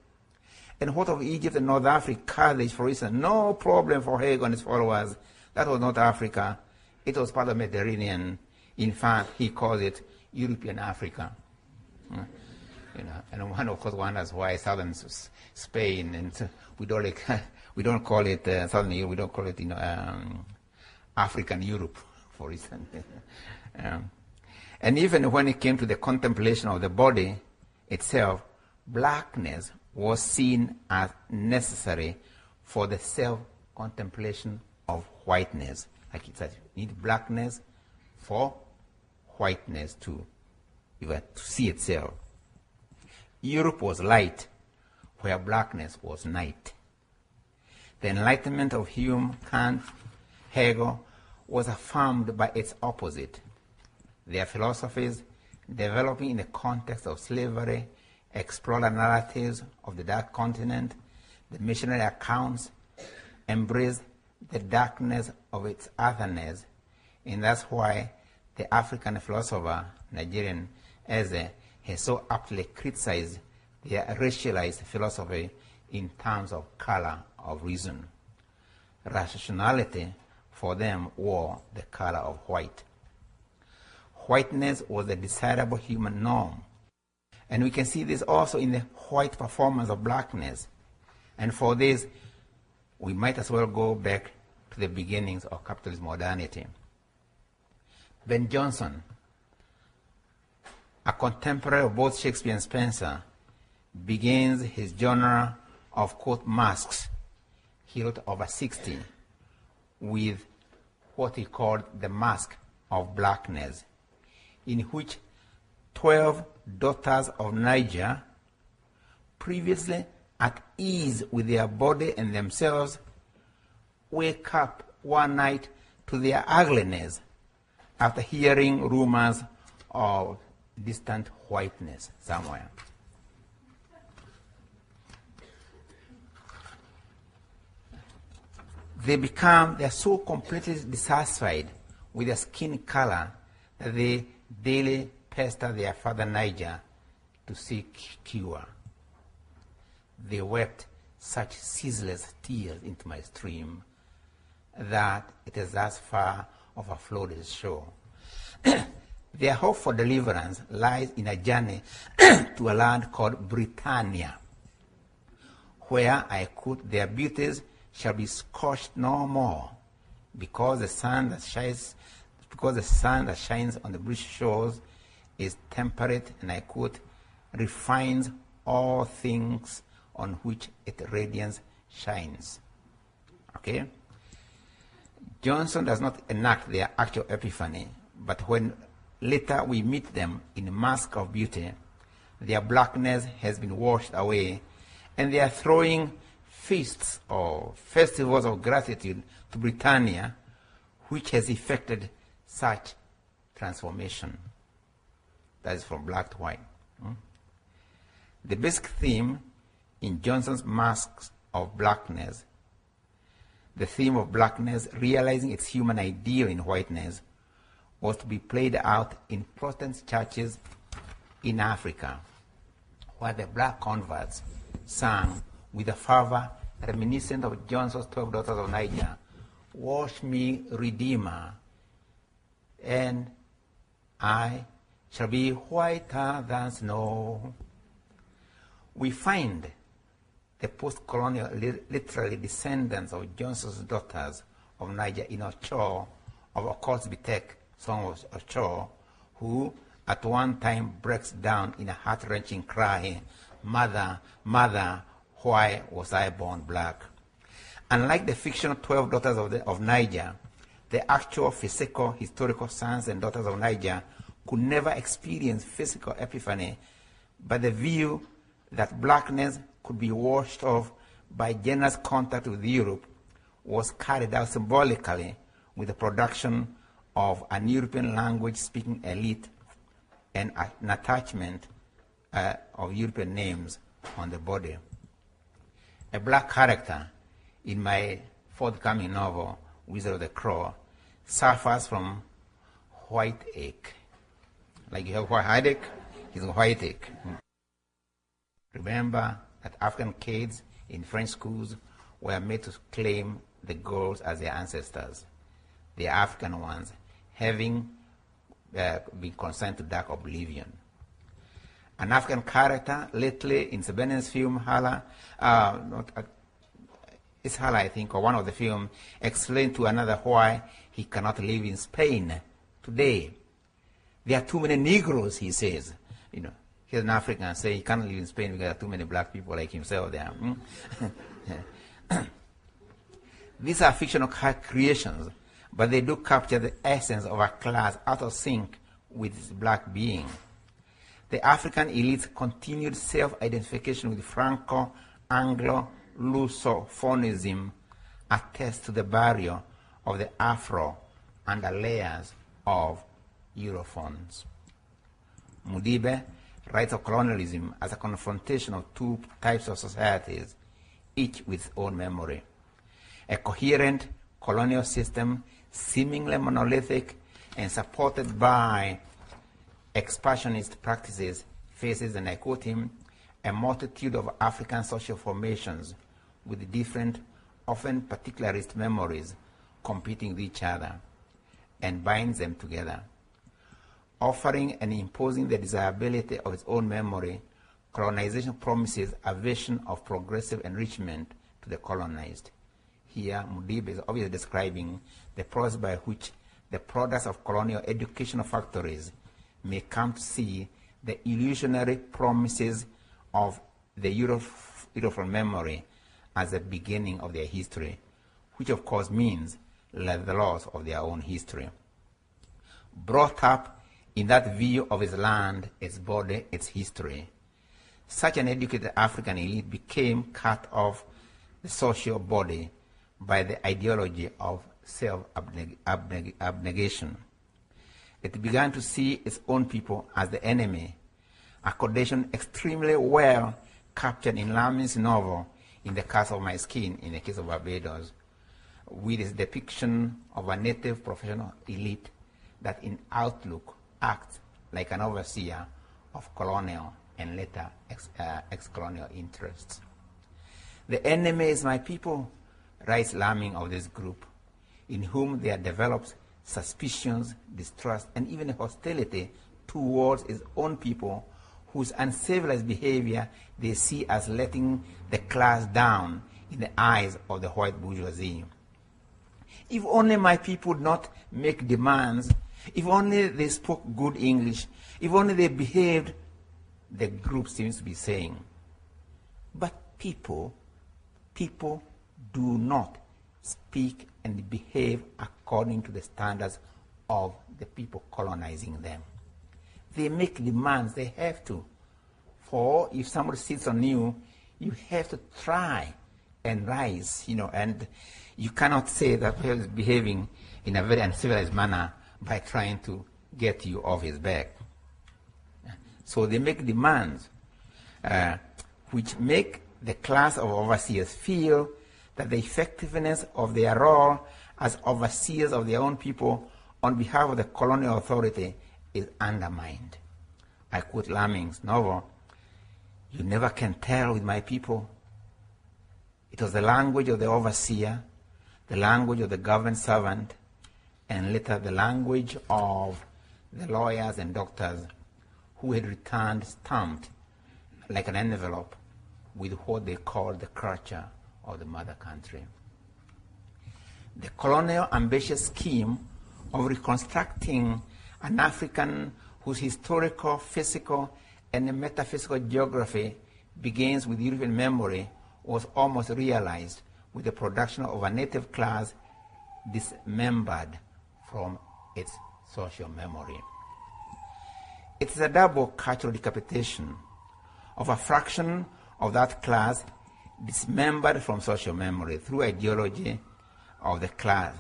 And what of Egypt and North Africa? There is, for instance, no problem for Hegel and his followers. That was not Africa. It was part of the Mediterranean. In fact, he called it European Africa. And one, of course, wonders why southern Spain, and we don't call it southern Europe. We don't call it African Europe, for instance. And even when it came to the contemplation of the body itself, blackness was seen as necessary for the self-contemplation of whiteness. Like it said, you need blackness for whiteness to see itself. Europe was light, where blackness was night. The Enlightenment of Hume, Kant, Hegel was affirmed by its opposite. Their philosophies, developing in the context of slavery, explored the narratives of the Dark Continent, the missionary accounts, embraced the darkness of its otherness, and that's why the African philosopher, Nigerian Eze, has so aptly criticized their racialized philosophy in terms of color of reason. Rationality for them wore the color of white. Whiteness was the desirable human norm. And we can see this also in the white performance of blackness. And for this, we might as well go back to the beginnings of capitalist modernity. Ben Jonson, a contemporary of both Shakespeare and Spencer, begins his genre of, quote, masks. He wrote over 60 with what he called the Mask of Blackness, in which 12 daughters of Niger, previously at ease with their body and themselves, wake up one night to their ugliness after hearing rumors of distant whiteness somewhere. They are so completely dissatisfied with their skin color that they daily pester their father Niger to seek cure. They wept such ceaseless tears into my stream that it is thus far overflowed its shore. Their hope for deliverance lies in a journey to a land called Britannia, where, I quote, their beauties shall be scorched no more, because the sun that shines on the British shores is temperate, and I quote, refines all things on which its radiance shines. Okay? Johnson does not enact their actual epiphany, but when later we meet them in Mask of Beauty, their blackness has been washed away, and they are throwing feasts or festivals of gratitude to Britannia, which has effected such transformation. That is from black to white. The basic theme in Johnson's Mask of Blackness, the theme of blackness realizing its human ideal in whiteness, was to be played out in Protestant churches in Africa, where the black converts sang with a fervor reminiscent of Johnson's 12 Daughters of Niger, "Wash me, Redeemer, and I shall be whiter than snow." We find the post-colonial literally descendants of Johnson's Daughters of Niger in Ocho, of Okoth Bitek, song of Ocho, who at one time breaks down in a heart-wrenching cry, "Mother, mother, why was I born black?" Unlike the fictional 12 Daughters of Niger, the actual physical, historical sons and daughters of Niger could never experience physical epiphany, but the view that blackness could be washed off by generous contact with Europe was carried out symbolically with the production of an European language-speaking elite and an attachment of European names on the body. A black character in my forthcoming novel, Wizard of the Crow, suffers from whiteache. Like you have headache, he's a whiteache. Remember that African kids in French schools were made to claim the girls as their ancestors, the African ones having been consigned to dark oblivion. An African character lately in Sebenen's film Hala, it's Hala I think, or one of the film, explained to another why he cannot live in Spain today. There are too many Negroes, he says. You know, he's an African, say he can't live in Spain because there are too many black people like himself there. These are fictional creations, but they do capture the essence of a class out of sync with its black being. The African elite's continued self-identification with Franco-Anglo-Lusophonism attests to the barrier of the Afro under layers of Europhones. Mudibe writes of colonialism as a confrontation of two types of societies, each with its own memory. A coherent colonial system, seemingly monolithic and supported by expansionist practices, faces, and I quote him, a multitude of African social formations with different, often particularist memories competing with each other, and binds them together. Offering and imposing the desirability of its own memory, colonization promises a vision of progressive enrichment to the colonized. Here, Mudibe is obviously describing the process by which the products of colonial educational factories may come to see the illusionary promises of the Europhone memory as the beginning of their history, which of course means the loss of their own history. Brought up in that view of its land, its body, its history, such an educated African elite became cut off the social body by the ideology of self-abnegation. It began to see its own people as the enemy, a condition extremely well captured in Lamin's novel In the Cast of My Skin, in the case of Barbados, with its depiction of a native professional elite that in outlook acts like an overseer of colonial and later ex-colonial interests. The enemy is my people, writes Lamin of this group, in whom there develops suspicions, distrust, and even hostility towards its own people, whose uncivilized behavior they see as letting the class down in the eyes of the white bourgeoisie. If only my people would not make demands, If only they spoke good English, if only they behaved, the group seems to be saying. But people do not speak and behave according to the standards of the people colonizing them. They make demands, they have to. For if somebody sits on you, you have to try and rise, and you cannot say that he is behaving in a very uncivilized manner by trying to get you off his back. So they make demands which make the class of overseers feel that the effectiveness of their role as overseers of their own people on behalf of the colonial authority is undermined. I quote Laming's novel, "You never can tell with my people." It was the language of the overseer, the language of the government servant, and later the language of the lawyers and doctors who had returned stamped like an envelope with what they called the culture of the mother country. The colonial ambitious scheme of reconstructing an African whose historical, physical, and metaphysical geography begins with European memory was almost realized with the production of a native class dismembered from its social memory. It is a double cultural decapitation of a fraction of that class dismembered from social memory through ideology of the class,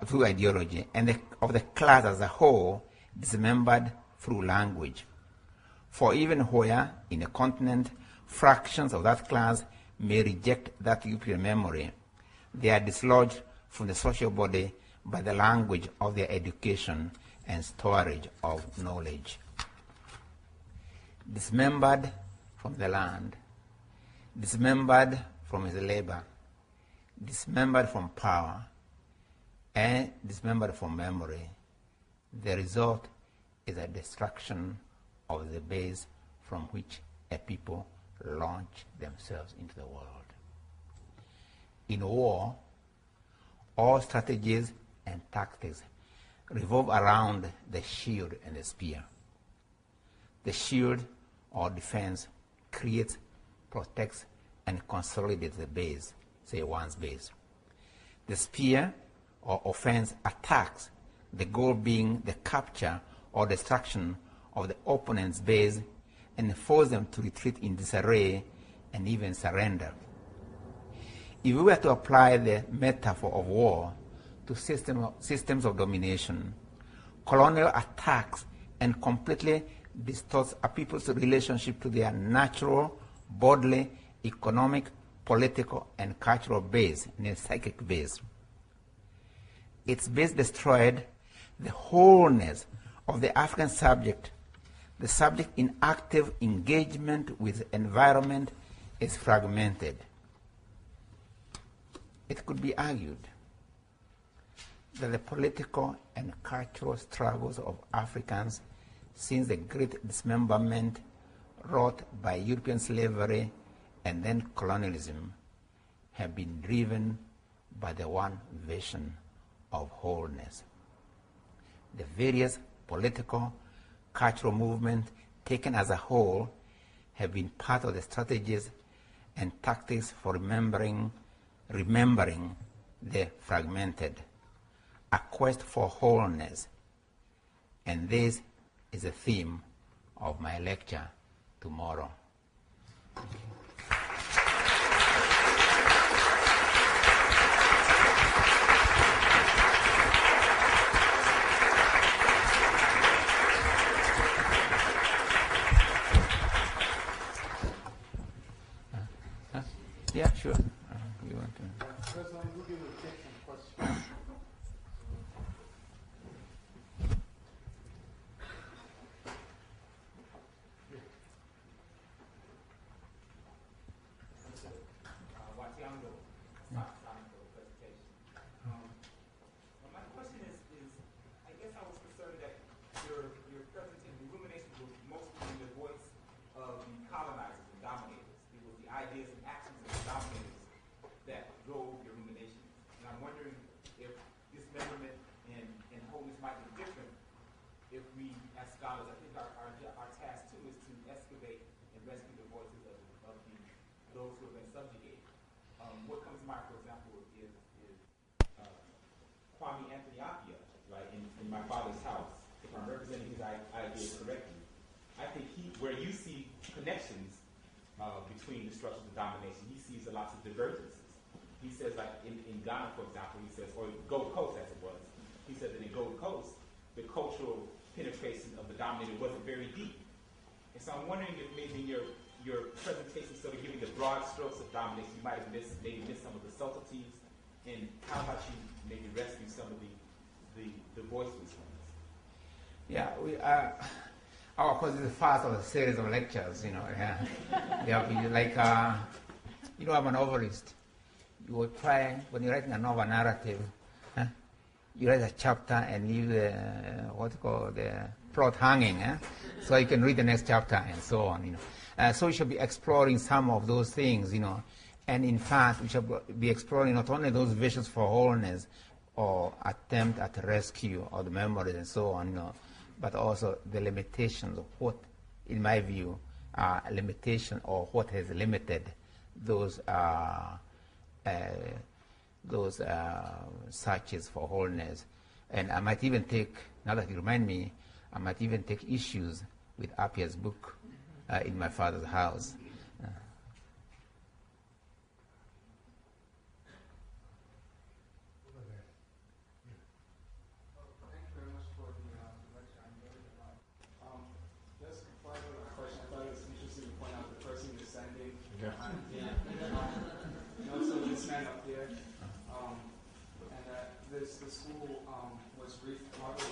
through ideology, and of the class as a whole dismembered through language. For even where, in a continent, fractions of that class may reject that European memory, they are dislodged from the social body by the language of their education and storage of knowledge. Dismembered from the land, dismembered from his labor, dismembered from power, and dismembered from memory, the result is a destruction of the base from which a people launch themselves into the world. In war, all strategies and tactics revolve around the shield and the spear. The shield or defense creates, protects, and consolidates the base, say one's base. The spear or offense attacks, the goal being the capture or destruction of the opponent's base and force them to retreat in disarray and even surrender. If we were to apply the metaphor of war to systems of domination, colonial attacks and completely distorts a people's relationship to their natural, bodily, economic, political, and cultural base, and a psychic base. Its base destroyed, the wholeness of the African subject, the subject in active engagement with the environment, is fragmented. It could be argued that the political and cultural struggles of Africans since the great dismemberment wrought by European slavery and then colonialism have been driven by the one vision of wholeness. The various political, cultural movements taken as a whole have been part of the strategies and tactics for remembering the fragmented, a quest for wholeness. And this is the theme of my lecture tomorrow. Yeah, sure. You want to? President Ngugi will take some questions. scholars, I think our task too is to excavate and rescue the voices of those who have been subjugated. What comes to mind, for example, is Kwame Anthony Appiah, right, in My Father's House. If I'm representing his ideas correctly, I think where you see connections between the structures of domination, he sees a lot of divergences. He says, like in Ghana, for example, he says, or Gold Coast as it was, he said that in Gold Coast, the cultural penetration of the dominator wasn't very deep. And so I'm wondering if maybe your presentation, sort of giving the broad strokes of domination, you might have missed some of the subtleties, and how about you maybe rescue some of the voiceless ones? Yeah, we are. Of course, it's the first of a series of lectures, you know. Yeah, like, you know, I'm a novelist. You will try, when you're writing a novel narrative, you write a chapter and leave the, the plot hanging, so you can read the next chapter and so on, you know. So we should be exploring some of those things, you know. And in fact, we should be exploring not only those visions for wholeness or attempt at rescue of the memories and so on, you know, but also the limitations of what, in my view, are limitation or what has limited those searches for wholeness. And I might even take, now that you remind me, I might even take issues with Appiah's book, In My Father's House. The school was refounded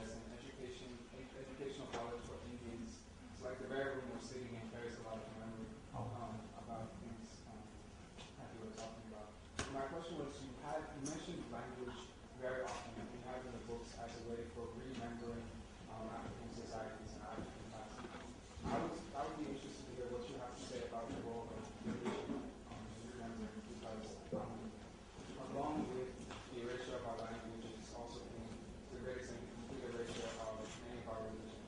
as an educational college for Indians. It's like the very room we're sitting in carries a lot of memory about things that you were talking about. My question was, you mentioned language very often, and you have in the books as a way for remembering African societies and African classes. I would be interested to hear what you have to say about the role of religion in remembering, because along with the erasure of our language, it's also been the greatest and complete erasure of many of our religions.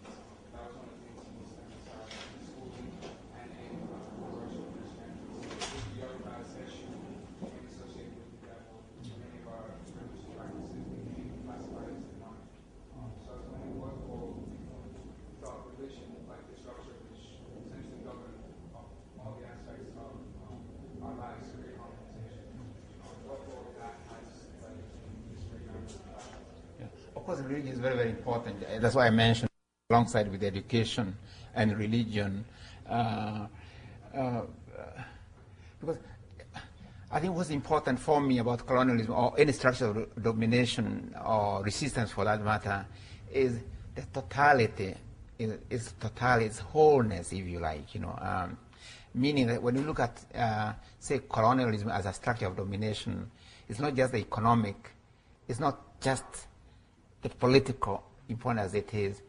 That was one of the things he was emphasized in schooling and in commercial understandings. The organized issue became associated with the devil. Many of our religious practices became classified as demonic. So I was wondering what role you thought religion, like the structure which essentially governed all the aspects of our lives, great harmonization, what role that has played in this remembering. Yeah. Of course, religion is very, very important. That's why I mentioned alongside with education and religion, because I think what's important for me about colonialism or any structure of domination or resistance for that matter is the totality, its wholeness, if you like, you know. Meaning that when you look at, say, colonialism as a structure of domination, it's not just the economic, it's not just the political important as it is,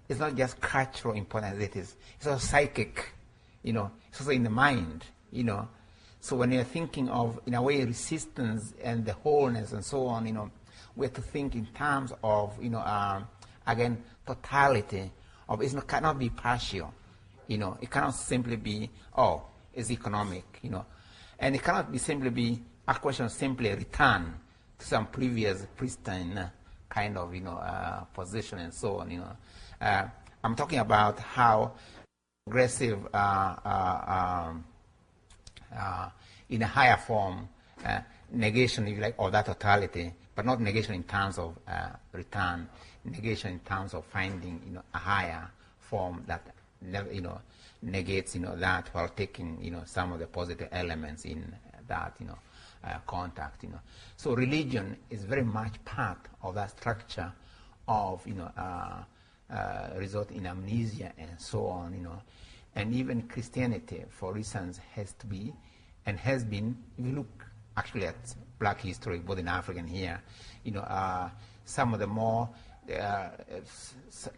it's not just cultural important as it is, it's also psychic, you know, it's also in the mind, you know. So when you're thinking of, in a way, resistance and the wholeness and so on, you know, we have to think in terms of, you know, again, totality of it cannot be partial, you know. It cannot simply be, oh, it's economic, you know. And it cannot be simply be a question of simply return to some previous pristine kind of, you know, position and so on, you know. I'm talking about how progressive in a higher form, negation, if you like, of that totality, but not negation in terms of return, negation in terms of finding, you know, a higher form that, you know, negates, you know, that while taking, you know, some of the positive elements in that, you know, contact, you know. So religion is very much part of that structure of, you know, result in amnesia and so on, you know. And even Christianity, for instance, has to be and has been, if you look actually at black history, both in Africa and here, you know, some of the more,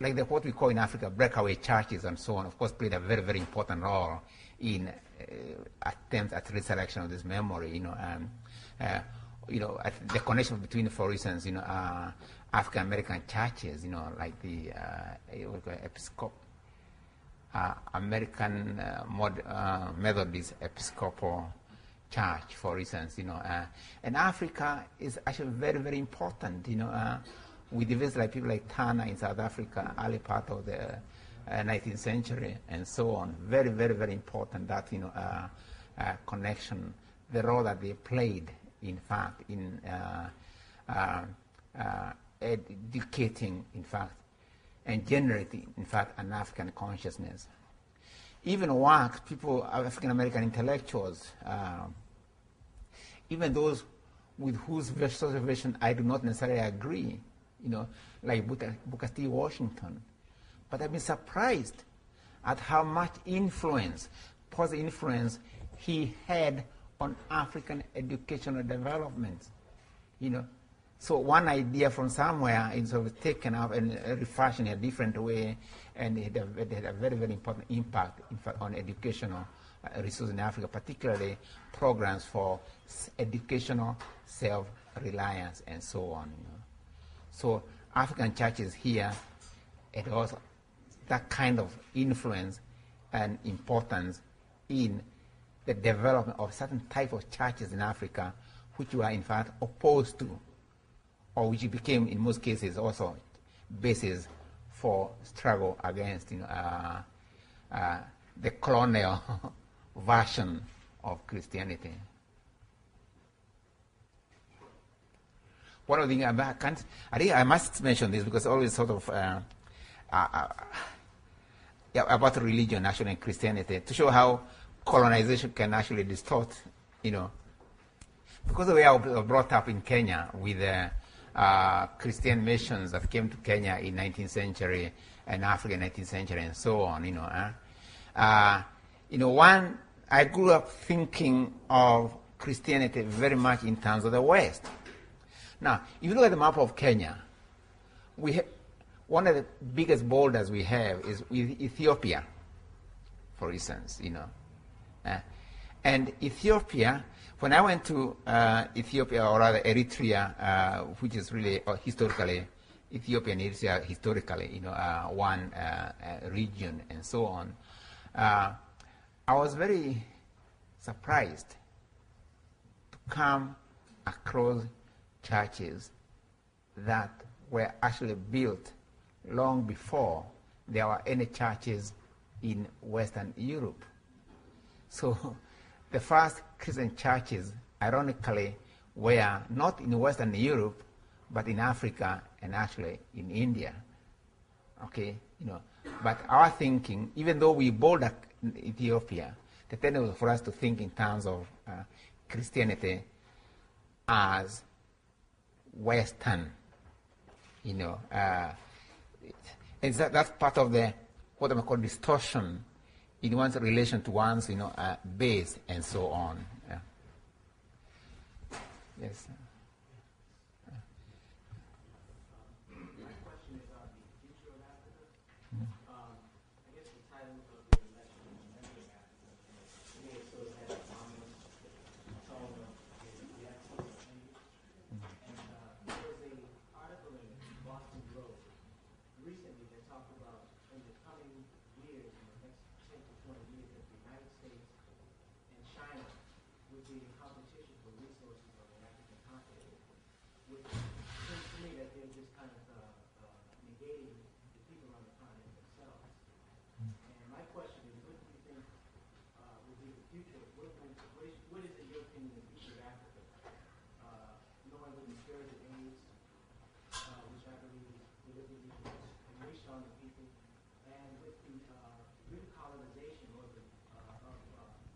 like what we call in Africa, breakaway churches and so on, of course, played a very, very important role in attempts at resurrection of this memory, you know. the connection between, for instance, African American churches, like the American Methodist Episcopal Church, for instance, and Africa is actually very, very important, with events like people like Tana in South Africa, early part of the 19th century, and so on. Very, very, very important that connection, the role that they played, in fact, in educating, in fact, and generating, in fact, an African consciousness. Even work, people, African American intellectuals, even those with whose social vision I do not necessarily agree, like Booker T. Washington. But I've been surprised at how much influence, positive influence, he had on African educational development. So one idea from somewhere is sort of taken up and refashioned in a different way, and it had a very, very important impact, in fact, on educational resources in Africa, particularly programs for educational self-reliance and so on. So African churches here, it also that kind of influence and importance in the development of certain type of churches in Africa, which were in fact opposed to, or which became in most cases also basis for struggle against the colonial version of Christianity. One of the things I think I must mention this because always sort of about religion actually and Christianity to show how colonization can actually distort, because the way I was brought up in Kenya with Christian missions that came to Kenya in 19th century and Africa in 19th century and so on, one, I grew up thinking of Christianity very much in terms of the West. Now, if you look at the map of Kenya, one of the biggest borders we have is with Ethiopia, for instance, and Ethiopia, when I went to Ethiopia, or rather Eritrea, which is really historically, Ethiopia and Eritrea historically, one region and so on, I was very surprised to come across churches that were actually built long before there were any churches in Western Europe. So the first Christian churches, ironically, were not in Western Europe, but in Africa and actually in India. Okay, but our thinking, even though we border Ethiopia, the tendency was for us to think in terms of Christianity as Western, and that's part of the what I call distortion in one's relation to one's base and so on. Yes. My question is on the future of Africa. I guess the title of the election is Remembering Africa. To me, it sort of has a ominous tone of the absence of change. And there was an article in Boston Globe recently that talked about in the coming years, in the next 10 to 20 years, that the United States and China would be in competition for resources on the African continent, which seems to me that they're just kind of negating the people on the continent themselves. And my question is, what do you think will be the future? What is, in your opinion, the future of Africa? Knowing with the spirit of AIDS, which I believe is deliberately unleashed on the people, and with the recolonization or the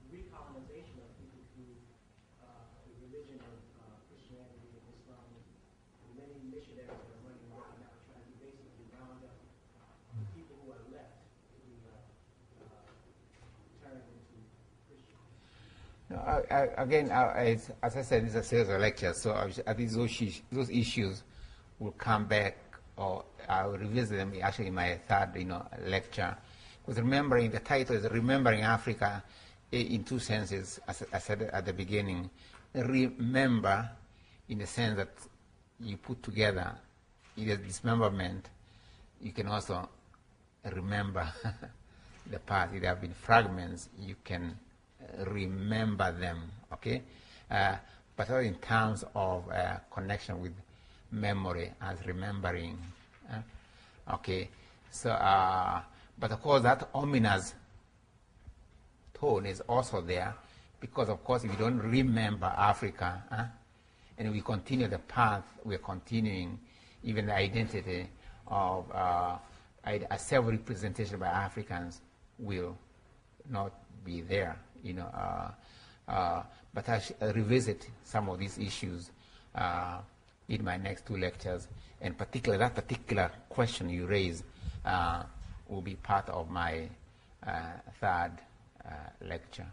recolonization of people through the religion of Christianity and Islam, and many missionaries that are running around now trying to basically round up the people who are left to be turned into Christians. No, again, as I said, it's a series of lectures, so I think those issues will come back, or I will revisit them actually in my third, lecture. Because remembering, the title is Remembering Africa in two senses, as I said at the beginning. Remember in the sense that you put together either dismemberment, you can also remember the past. If there have been fragments, you can remember them, okay? But in terms of connection with memory as remembering, okay? So, but of course that ominous tone is also there, because of course if you don't remember Africa, and we continue the path, we're continuing even the identity of a self-representation by Africans will not be there, you know. But I revisit some of these issues in my next two lectures, and particularly that particular question you raised will be part of my third lecture.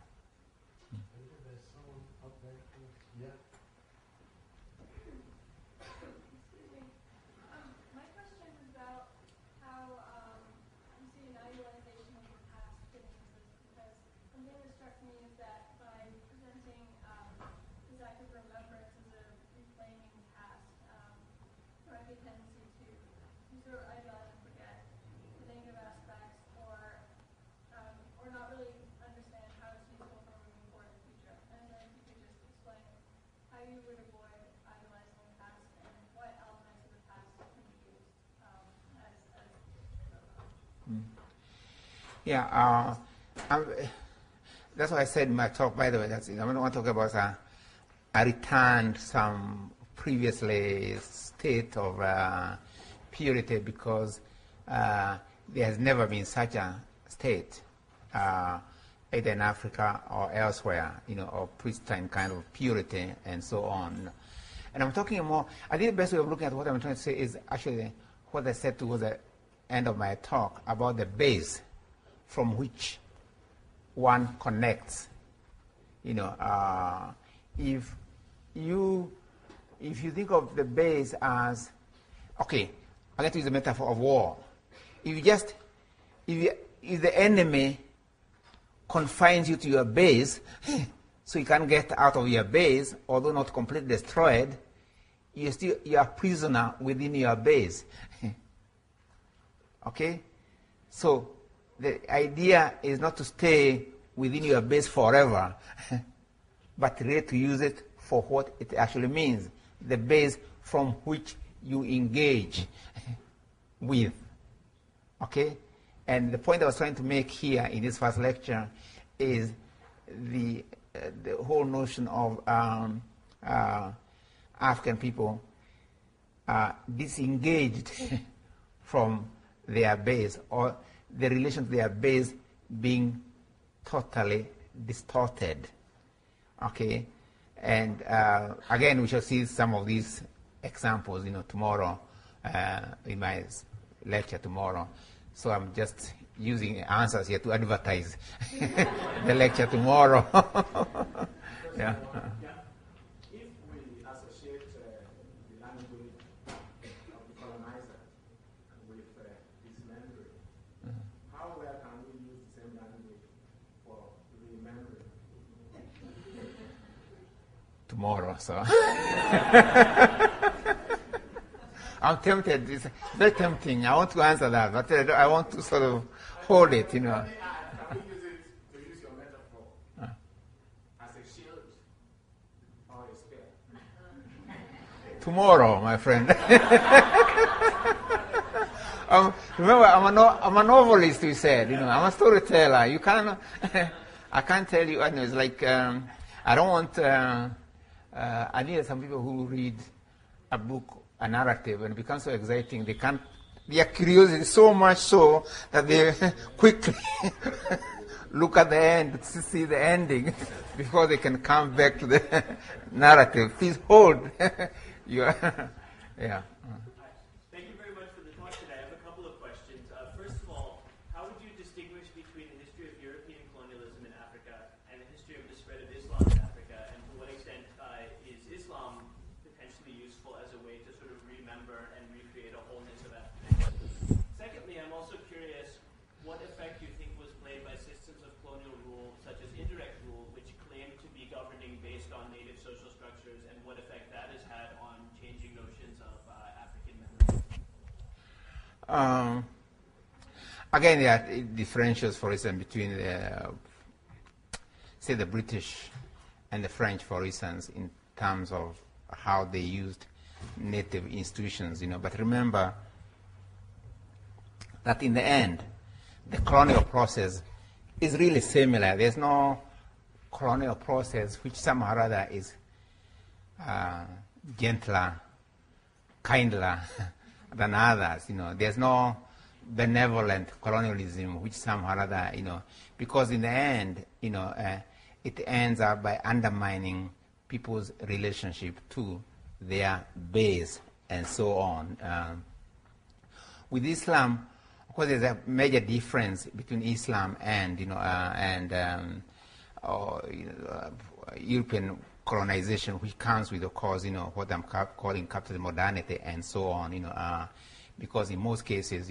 Yeah, that's what I said in my talk, by the way. That's it. I want to talk about I returned some previously state of purity, because there has never been such a state, either in Africa or elsewhere, you know, of pristine kind of purity and so on. And I'm talking more, I think the best way of looking at what I'm trying to say is actually what I said towards the end of my talk about the base from which one connects. You know, if you think of the base as, okay, I'm going to use the metaphor of war. If the enemy confines you to your base, so you can't get out of your base, although not completely destroyed, you are a prisoner within your base. Okay? So the idea is not to stay within your base forever, but really to use it for what it actually means, the base from which you engage with. Okay? And the point I was trying to make here in this first lecture is the whole notion of African people disengaged from their base, or the relation to their base being totally distorted. Okay? And again, we shall see some of these examples, you know, tomorrow, in my lecture tomorrow. So I'm just using answers here to advertise the lecture tomorrow. Yeah. If we associate the language of the colonizer with his memory, how well can we use the same language for remembering? Tomorrow, so. I'm tempted. It's very tempting. I want to answer that, but I want to sort of hold it, you know. Can we use it to use your metaphor as a shield or a spear? Tomorrow, my friend. Remember, I'm a novelist, we said. You know, I'm a storyteller. You can't. I can't tell you. I know, it's like I don't want. I need some people who read a book, a narrative, and it becomes so exciting. They can't. Their curiosity is so much so that they quickly look at the end to see the ending before they can come back to the narrative. Please hold. Yeah. Thank you very much for the talk today. I have a couple of questions. First of all, how would you distinguish between the history of European colonialism in Africa and the history of the spread of Islam in Africa, and to what extent is Islam potentially useful as a way to sort of remember and recreate a wholeness of Africa? Secondly, I'm also curious what effect you think was played by systems of colonial rule, such as indirect rule, which claim to be governing based on native social structures, and what effect that has had Again, there are differentials, for instance, between say the British and the French, for instance, in terms of how they used native institutions, But remember that in the end, the colonial process is really similar. There's no colonial process which somehow or other is gentler, kinder than others. There's no benevolent colonialism which somehow or other, because in the end, it ends up by undermining people's relationship to their base and so on. With Islam, of course, there's a major difference between Islam and European colonization, which comes with, of course, what I'm calling capitalist modernity and so on. Because in most cases,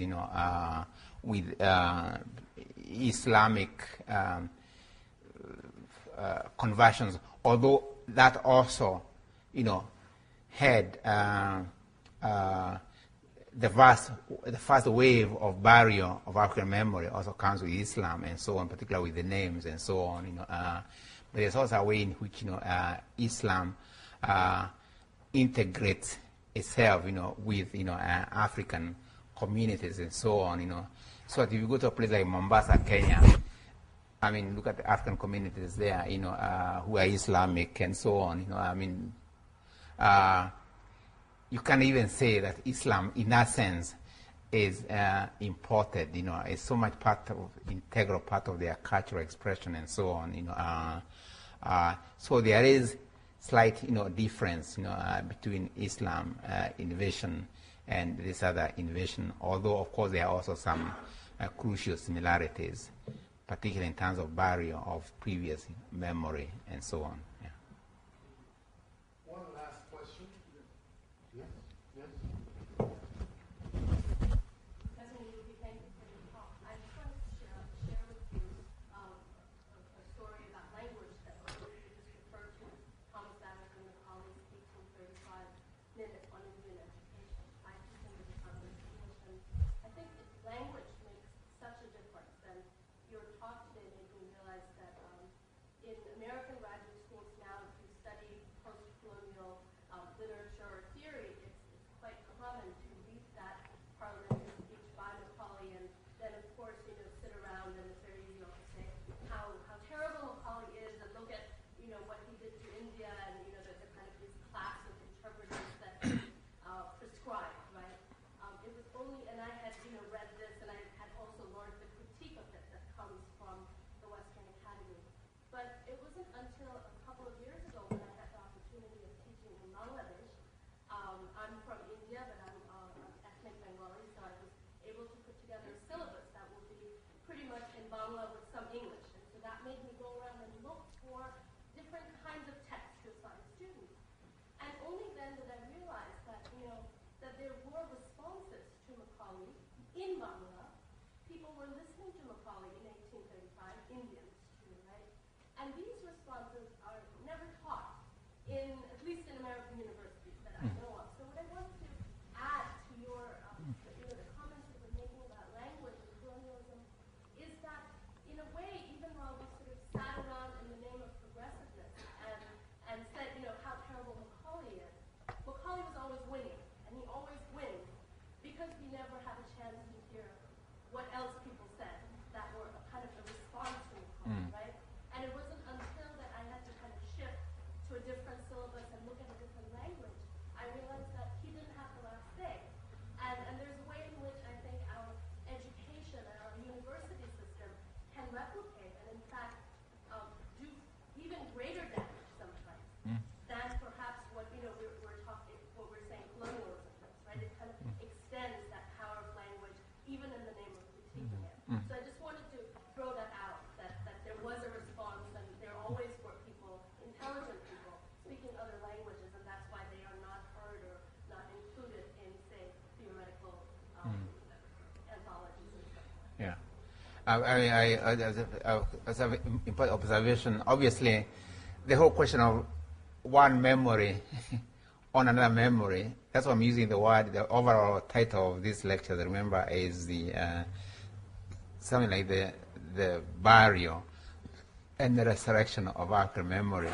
with Islamic conversions, although that also, had the first wave of barrier of African memory also comes with Islam and so on, particularly with the names and so on. But there's also a way in which Islam integrates itself, with African communities and so on. So that if you go to a place like Mombasa, Kenya, I mean, look at the African communities there, who are Islamic and so on. You can even say that Islam, in that sense, is imported. It's so much integral part of their cultural expression and so on. So there is slight, difference, between Islam invasion and this other invasion. Although, of course, there are also some crucial similarities, particularly in terms of barrier of previous memory and so on. Yeah. One last question. Yes. Yes. President Ngugi, thank you for your talk. I just wanted to share with you a story about language that you just referred to. Thomas Addison, Macaulay's 1835 minute on Indian education. I presented it on English, and I think language makes such a difference. And your talk today made me realize that in American graduate schools now, if you study post-colonial literature or theory, it's quite common to read that parliamentary speech by Macaulay, and then, of course, sit around, and it's very easy to say how terrible Macaulay is, and look at, what he did to India, and, the kind of this class of interpreters that he prescribed, right? It was only, and I had, read this, and I had also learned the critique of it that comes from the Western Academy. But it wasn't until a couple of years ago when I had the opportunity of teaching in Bangladesh. I'm from India, but I'm ethnic Bengali, so I was able to put together a syllabus that will be pretty much in Bangla with some English. And so that made me go around and look for different kinds of texts to assign students. And only then did I realize that, that there were responses to Macaulay in Bangla. People were listening to Macaulay in 1835, Indians too, right? And these responses are never taught in, at least in American universities that I know of. So what I want to add to your, the comments you were making about language and colonialism is that, in a way, even while we sort of sat around in the name of progressiveness and said, how terrible Macaulay is, Macaulay was always winning, and he always wins because we never had a chance to hear what else people said that were a kind of a response to Macaulay, right? And it wasn't until that I had to kind of shift to a different syllabus and look at a different language, I realized that he didn't have the last say. And there's a way in which I think our education and our university system can replicate and, in fact, do even greater damage sometimes than perhaps what we're talking, what we're saying colonialism does, right? It kind of extends that power of language even in the name of critiquing it. So I just wanted to throw that out, that there was a response, and there always were people, intelligent people, speaking other languages, and that's why they are not heard or not included in, say, theoretical anthologies and stuff. Yeah. As an important observation, obviously, the whole question of one memory on another memory. That's why I'm using the word. The overall title of this lecture, remember, is the something like the burial and the resurrection of African memory.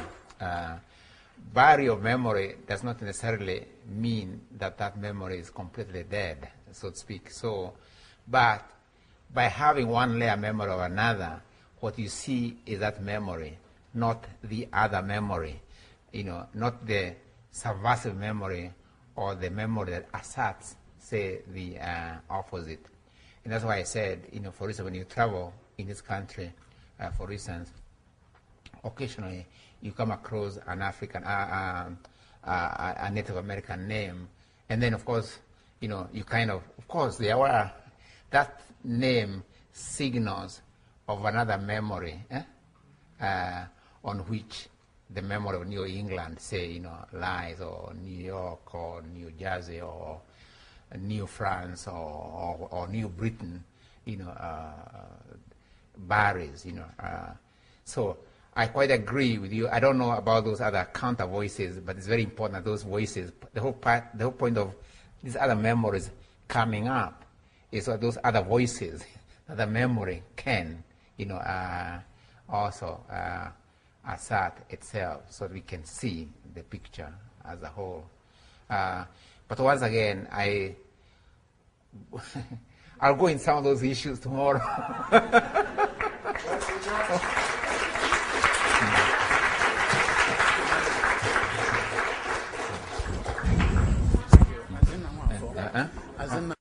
Burial of memory does not necessarily mean that that memory is completely dead, so to speak. So, but by having one layer memory of another, what you see is that memory, not the other memory, not the subversive memory or the memory that asserts, say, the opposite. And that's why I said, for instance, when you travel in this country, for instance, occasionally you come across an African, a Native American name, and then of course, you kind of course, that name signals of another memory on which the memory of New England, say, lies, or New York, or New Jersey, or New France, or New Britain, buries, So I quite agree with you. I don't know about those other counter voices, but it's very important that those voices, the whole point of these other memories coming up is that those other voices, that the memory can, also assert itself, so that we can see the picture as a whole. But once again, I'll go in some of those issues tomorrow. As in